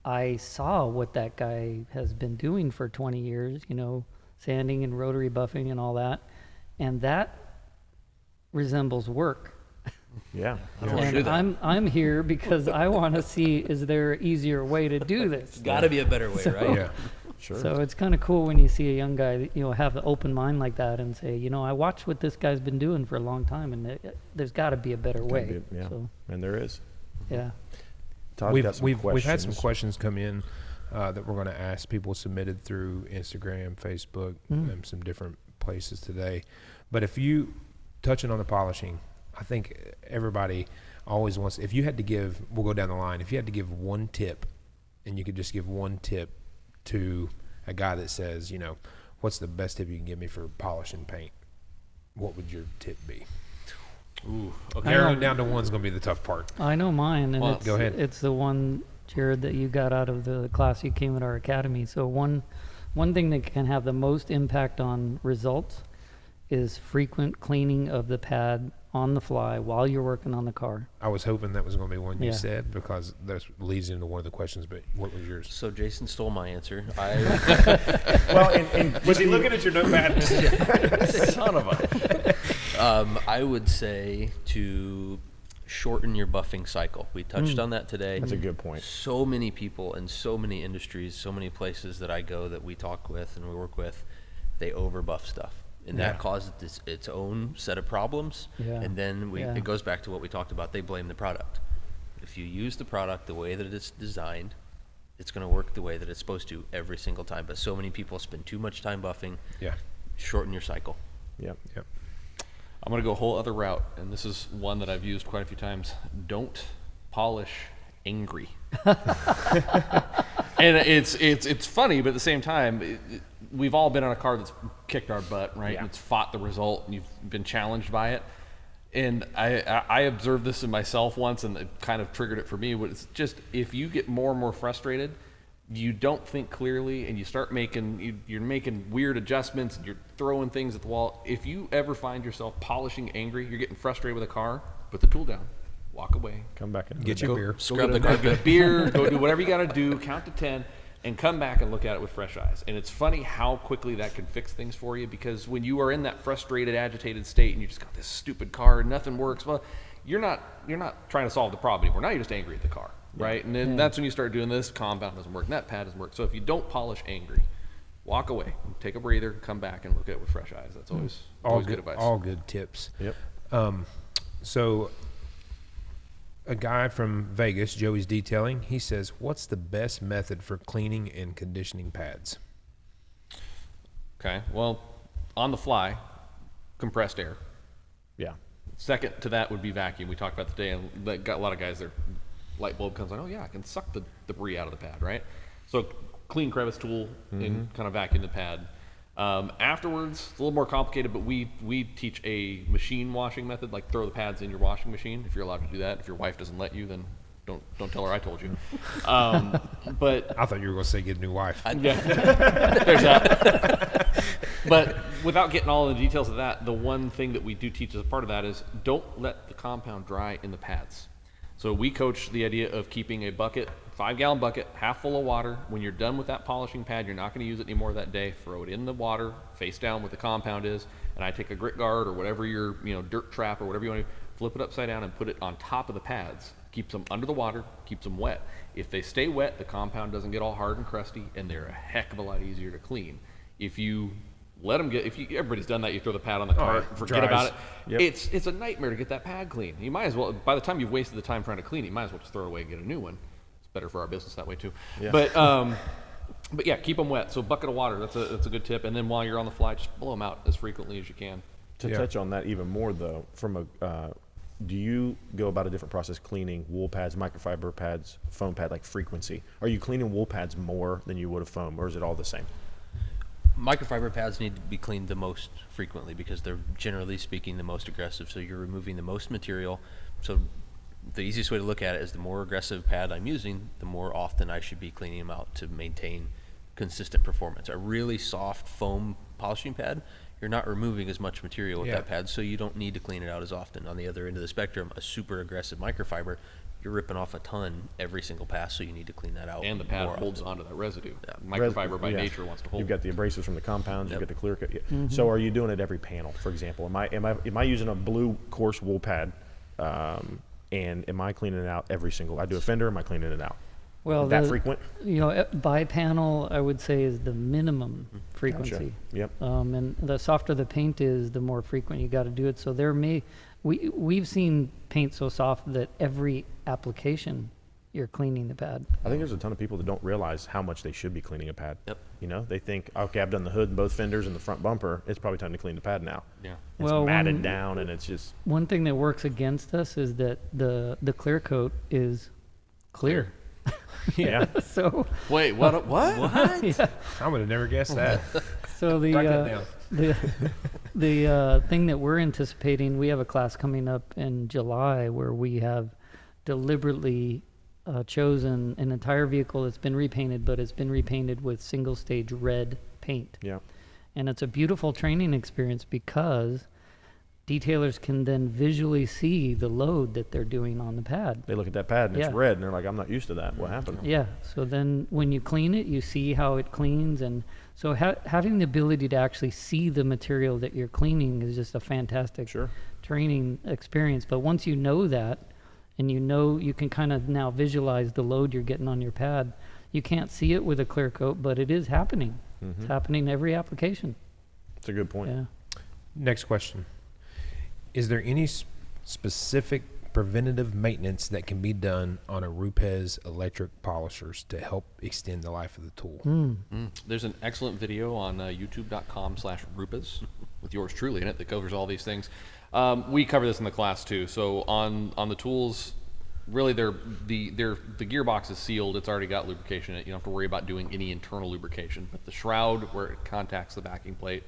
I saw what that guy has been doing for 20 years, sanding and rotary buffing and all that. And that resembles work. Yeah. And I'm here because I want to see, is there an easier way to do this? Got to be a better way, right? Yeah. Sure. So it's kind of cool when you see a young guy, have an open mind like that and say, I watched what this guy's been doing for a long time, and there's got to be a better way. And there is. Yeah. We've had some questions come in that we're going to ask. People submitted through Instagram, Facebook, and some different places today. But if you touching on the polishing, I think everybody always wants. If you had to give, we'll go down the line. If you had to give one tip, and you could just give one tip to a guy that says, what's the best tip you can give me for polishing paint? What would your tip be? Ooh, okay. Narrowing down to one's going to be the tough part. I know mine, and go ahead. It's the one, Jared, that you got out of the class you came at our academy. So one thing that can have the most impact on results is frequent cleaning of the pad on the fly while you're working on the car. I was hoping that was going to be one you said, because that leads into one of the questions, but what was yours? So Jason stole my answer. Well, and was he looking at your notepad? Son of a... I would say to shorten your buffing cycle. We touched on that today. That's a good point. So many people in so many industries, so many places that I go that we talk with and we work with, they overbuff stuff. And that causes its own set of problems. Yeah. And then it goes back to what we talked about. They blame the product. If you use the product the way that it's designed, it's going to work the way that it's supposed to every single time. But so many people spend too much time buffing. Yeah. Shorten your cycle. Yep. I'm going to go a whole other route, and this is one that I've used quite a few times. Don't polish angry. And it's funny, but at the same time, we've all been on a car that's kicked our butt, right? Yeah. And it's fought the result, and you've been challenged by it. And I observed this in myself once, and it kind of triggered it for me. But it's just, if you get more and more frustrated, you don't think clearly, and you start you're making weird adjustments, and you're throwing things at the wall. If you ever find yourself polishing angry, you're getting frustrated with a car, put the tool down, walk away, Come back and Get your beer. Scrub the go carpet. get a beer, go do whatever you got to do, count to 10, and come back and look at it with fresh eyes. And it's funny how quickly that can fix things for you, because when you are in that frustrated, agitated state, and you just got this stupid car and nothing works, well, you're not trying to solve the problem anymore. Now you're just angry at the car, right? And then that's when you start doing this compound doesn't work, and that pad doesn't work. So if you don't polish angry, walk away, take a breather, come back and look at it with fresh eyes. That's always good advice. All good tips. Yep. So a guy from Vegas, Joey's Detailing, he says, what's the best method for cleaning and conditioning pads? Okay, well, on the fly, compressed air. Yeah. Second to that would be vacuum. We talked about today, and that got a lot of guys, their light bulb comes on, oh yeah, I can suck the debris out of the pad, right? So clean crevice tool and kind of vacuum the pad. Afterwards, it's a little more complicated, but we teach a machine washing method, like throw the pads in your washing machine, if you're allowed to do that. If your wife doesn't let you, then don't tell her I told you. But I thought you were going to say get a new wife. yeah, there's that. But without getting all the details of that, the one thing that we do teach as a part of that is don't let the compound dry in the pads. So we coach the idea of keeping a bucket, 5-gallon bucket, half full of water. When you're done with that polishing pad, you're not going to use it anymore that day. Throw it in the water, face down where the compound is, and I take a grit guard or whatever your dirt trap or whatever you want to, flip it upside down and put it on top of the pads. Keeps them under the water, keeps them wet. If they stay wet, the compound doesn't get all hard and crusty, and they're a heck of a lot easier to clean. If you let them get, everybody's done that, you throw the pad on the cart, forget about it. Yep. It's a nightmare to get that pad clean. You might as well, by the time you've wasted the time trying to clean it, you might as well just throw it away and get a new one. It's better for our business that way too. Yeah. But yeah, keep them wet. So a bucket of water, that's a good tip. And then while you're on the fly, just blow them out as frequently as you can. To touch on that even more, though, do you go about a different process cleaning wool pads, microfiber pads, foam pad, like frequency? Are you cleaning wool pads more than you would a foam, or is it all the same? Microfiber pads need to be cleaned the most frequently because they're, generally speaking, the most aggressive. So you're removing the most material. So the easiest way to look at it is the more aggressive pad I'm using, the more often I should be cleaning them out to maintain consistent performance. A really soft foam polishing pad, you're not removing as much material with that pad, so you don't need to clean it out as often. On the other end of the spectrum, a super aggressive microfiber, you're ripping off a ton every single pass, so you need to clean that out. And the pad more holds often. onto that residue. Microfiber by nature wants to hold. You've got the abrasives from the compounds. Yep. You've got the clear coat. So are you doing it every panel? For example, am I using a blue coarse wool pad, and am I cleaning it out every single? I do a fender. Am I cleaning it out? Well, that frequent? By panel, I would say is the minimum frequency. Yep. And the softer the paint is, the more frequent you got to do it. So we've seen paint so soft that every application you're cleaning the pad. I think there's a ton of people that don't realize how much they should be cleaning a pad. Yep. They think, okay, I've done the hood and both fenders and the front bumper. It's probably time to clean the pad now. Yeah. It's matted down, and it's just One thing that works against us is that the clear coat is clear. yeah. So Wait, what? yeah. I would have never guessed that. So Write that down. the thing that we're anticipating, we have a class coming up in July where we have deliberately chosen an entire vehicle that's been repainted, but it's been repainted with single stage red paint. Yeah. And it's a beautiful training experience because detailers can then visually see the load that they're doing on the pad. They look at that pad and Yeah. it's red, and they're like, I'm not used to that. What happened? Yeah. So then when you clean it, you see how it cleans. And so having the ability to actually see the material that you're cleaning is just a fantastic training experience. But once you know that, and you can kind of now visualize the load you're getting on your pad, you can't see it with a clear coat, but it is happening. It's happening every application. It's a good point. Yeah. Next question. Is there any specific preventative maintenance that can be done on a Rupes electric polishers to help extend the life of the tool. There's an excellent video on youtube.com/Rupes with yours truly in it that covers all these things. We cover this in the class too. So on the tools, really the gearbox is sealed. It's already got lubrication in it. You don't have to worry about doing any internal lubrication. But the shroud, where it contacts the backing plate,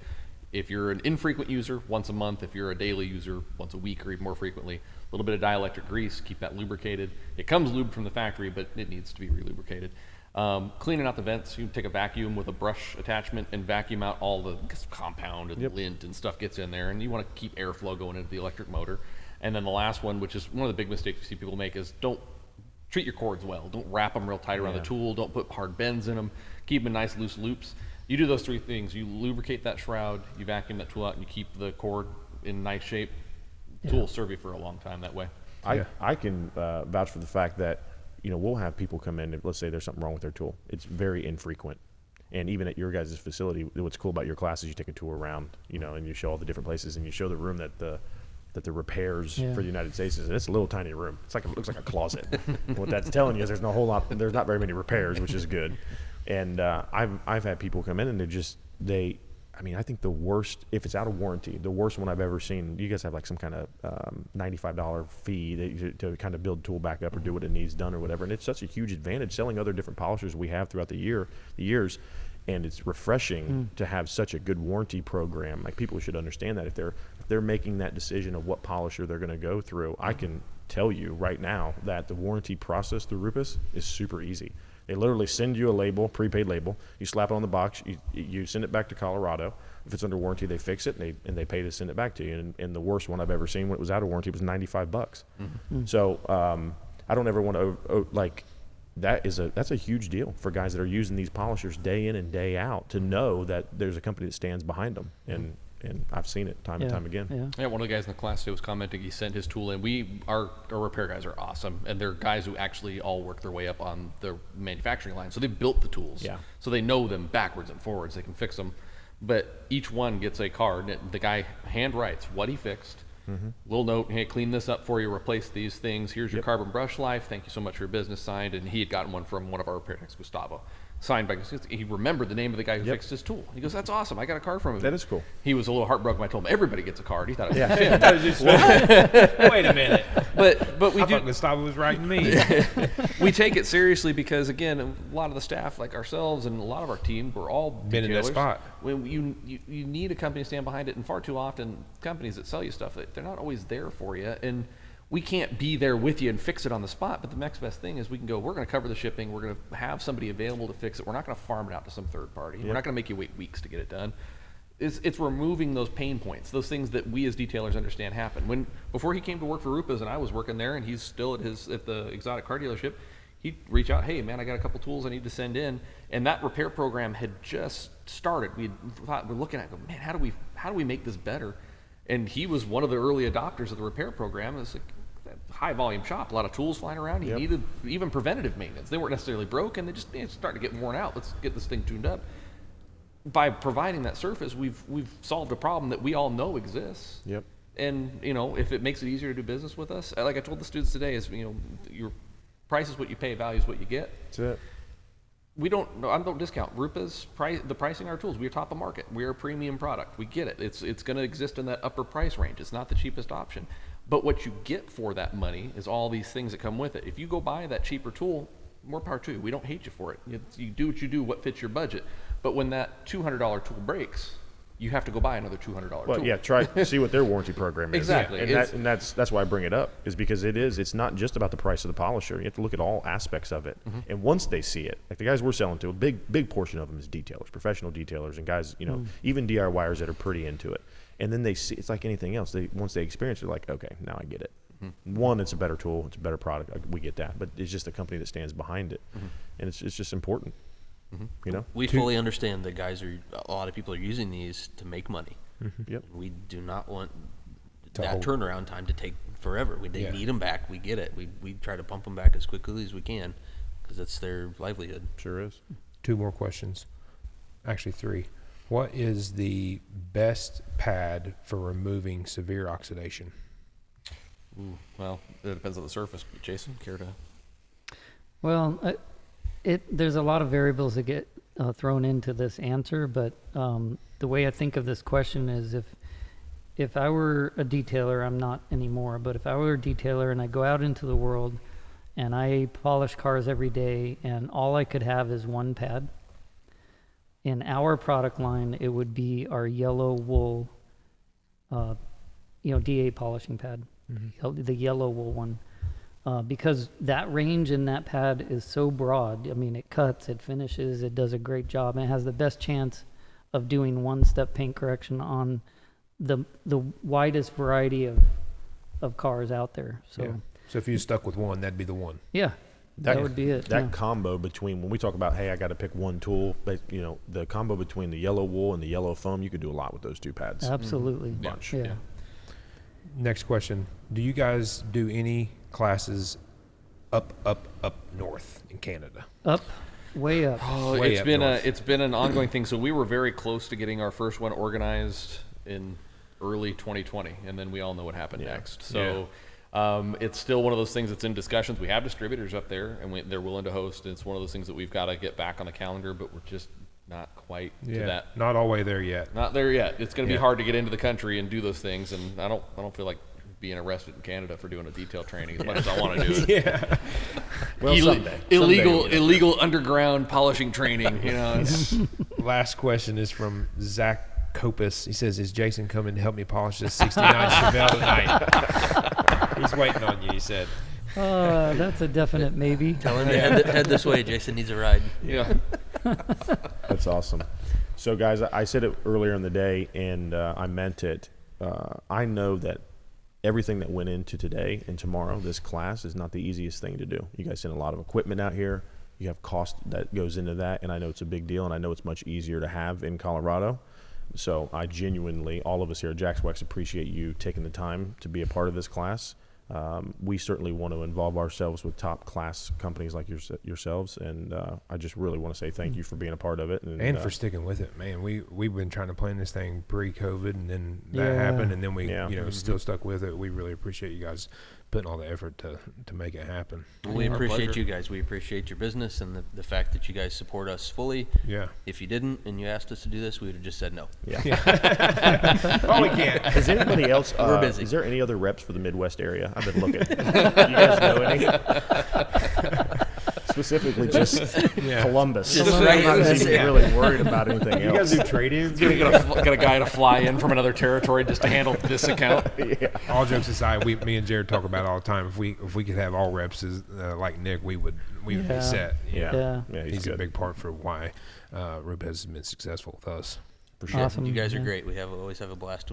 if you're an infrequent user, once a month. If you're a daily user, once a week or even more frequently. A little bit of dielectric grease, keep that lubricated. It comes lubed from the factory, but it needs to be relubricated. Cleaning out the vents, you take a vacuum with a brush attachment and vacuum out all the compound and lint and stuff gets in there, and you want to keep airflow going into the electric motor. And then the last one, which is one of the big mistakes you see people make, is don't treat your cords well. Don't wrap them real tight around the tool. Don't put hard bends in them. Keep them in nice loose loops. You do those three things. You lubricate that shroud, you vacuum that tool out, and you keep the cord in nice shape. Tool will serve you for a long time that way. I can vouch for the fact that, we'll have people come in and let's say there's something wrong with their tool. It's very infrequent. And even at your guys' facility, what's cool about your class is you take a tour around, and you show all the different places and you show the room that the repairs for the United States is. It's a little tiny room. It looks like a closet. What that's telling you is there's not very many repairs, which is good. And I've had people come in and I think the worst, if it's out of warranty, the worst one I've ever seen, you guys have like some kind of $95 fee to kind of build the tool back up or do what it needs done or whatever. And it's such a huge advantage selling other different polishers we have throughout the years. And it's refreshing to have such a good warranty program. Like, people should understand that if they're making that decision of what polisher they're going to go through, I can tell you right now that the warranty process through Rupes is super easy. They literally send you a label, prepaid label. You slap it on the box. You send it back to Colorado. If it's under warranty, they fix it and they pay to send it back to you. And the worst one I've ever seen when it was out of warranty was $95. So I don't ever want to that's a huge deal for guys that are using these polishers day in and day out to know that there's a company that stands behind them. And I've seen it time and time again. Yeah, one of the guys in the class today was commenting. He sent his tool in. Our repair guys are awesome, and they're guys who actually all work their way up on the manufacturing line. So they built the tools. Yeah. So they know them backwards and forwards. They can fix them. But each one gets a card. And the guy hand writes what he fixed. Little note, hey, clean this up for you, replace these things. Here's your carbon brush life. Thank you so much for your business, signed. And he had gotten one from one of our repair techs, Gustavo. Signed by, he remembered the name of the guy who fixed his tool. He goes, that's awesome. I got a card from him. That is cool. He was a little heartbroken when I told him everybody gets a card. He thought it was I thought it was just wait a minute. But we I thought Gustavo was writing me. We take it seriously because, again, a lot of the staff, like ourselves and a lot of our team, we're all been in that spot. When you need a company to stand behind it, and far too often companies that sell you stuff, they're not always there for you. And we can't be there with you and fix it on the spot, but the next best thing is we can go, we're going to cover the shipping, we're going to have somebody available to fix it, we're not going to farm it out to some third party, we're not going to make you wait weeks to get it done. It's removing those pain points, those things that we as detailers understand happen. Before he came to work for Rupes and I was working there and he's still at the exotic car dealership, he'd reach out, hey man, I got a couple tools I need to send in, and that repair program had just started. We're looking at it, man, how do we make this better? And he was one of the early adopters of the repair program. It's like high volume shop, a lot of tools flying around. He needed even preventative maintenance. They weren't necessarily broken, they just starting to get worn out. Let's get this thing tuned up. By providing that surface, we've solved a problem that we all know exists. And if it makes it easier to do business with us, like I told the students today, is your price is what you pay, value is what you get. That's it. I don't discount Rupes the pricing our tools. We're top of market. We're a premium product. We get it. It's going to exist in that upper price range. It's not the cheapest option. But what you get for that money is all these things that come with it. If you go buy that cheaper tool, more power to you. We don't hate you for it. You do what you do, what fits your budget. But when that $200 tool breaks, you have to go buy another $200 tool. Well, yeah, try see what their warranty program is. Exactly. And that's why I bring it up, is because it's not just about the price of the polisher. You have to look at all aspects of it. And once they see it, like the guys we're selling to, a big portion of them is detailers, professional detailers, and guys, even DIYers that are pretty into it. And then they see, it's like anything else. Once they experience it, they're like, okay, now I get it. One, it's a better tool, it's a better product. We get that, but it's just the company that stands behind it, and it's just important. We fully understand that a lot of people are using these to make money. Yep. We do not want that turnaround time to take forever. They need them back. We get it. We try to pump them back as quickly as we can because that's their livelihood. Sure is. 2 more questions. Actually 3. What is the best pad for removing severe oxidation? Ooh, well, it depends on the surface. Jason, care to? Well, there's a lot of variables that get thrown into this answer, but the way I think of this question is if I were a detailer, I'm not anymore, but if I were a detailer and I go out into the world and I polish cars every day and all I could have is one pad, in our product line, it would be our yellow wool, DA polishing pad, the yellow wool one. Because that range in that pad is so broad. I mean, it cuts, it finishes, it does a great job, and it has the best chance of doing one-step paint correction on the widest variety of cars out there. So, Yeah. So if you stuck with one, that'd be the one. yeah, that would be it. That yeah. combo between, when we talk about, hey, I got to pick one tool, but the combo between the yellow wool and the yellow foam, you could do a lot with those two pads. Absolutely. Bunch. Yeah. Next question: do you guys do any classes up north in Canada? Up, way up. Oh, Way it's up been north. it's been an ongoing thing. So we were very close to getting our first one organized in early 2020, and then we all know what happened next. So it's still one of those things that's in discussions. We have distributors up there, and they're willing to host. And it's one of those things that we've got to get back on the calendar, but we're just not quite to that. Not all the way there yet. Not there yet. It's going to be Yeah. hard to get into the country and do those things, and I don't feel like being arrested in Canada for doing a detail training as much as I want to do it. Yeah. Well, someday. Illegal underground polishing training. Last question is from Zach Copus. He says, "Is Jason coming to help me polish this '69 Chevelle tonight?" He's waiting on you. He said. That's a definite maybe. Tell him to head this way. Jason needs a ride. Yeah. That's awesome. So, guys, I said it earlier in the day, and I meant it. I know that everything that went into today and tomorrow, this class, is not the easiest thing to do. You guys send a lot of equipment out here. You have cost that goes into that, and I know it's a big deal, and I know it's much easier to have in Colorado. So I genuinely, all of us here at Jax Wax, appreciate you taking the time to be a part of this class. We certainly want to involve ourselves with top class companies like yourselves, and I just really want to say thank you for being a part of it, And for sticking with it, man. We've been trying to plan this thing pre-COVID, and then that happened, and then we still stuck with it. We really appreciate you guys putting all the effort to make it happen. We Our appreciate pleasure. you guys. We appreciate your business and the fact that you guys support us fully. Yeah. If you didn't and you asked us to do this, we would have just said no. Oh, we can't. Is anybody else? We're busy. Is there any other reps for the Midwest area? I've been looking. You guys know any? Specifically, just Columbus. Just I'm right not in this even area. really worried about anything You guys else. do trade-ins? Gonna get a guy to fly in from another territory just to handle this account. All jokes aside, me and Jared talk about it all the time. If we could have all reps like Nick, we would be set. Yeah. He's a good. big part for why Rupes has been successful with us. For sure. Awesome. You guys are Yeah. great. We always have a blast.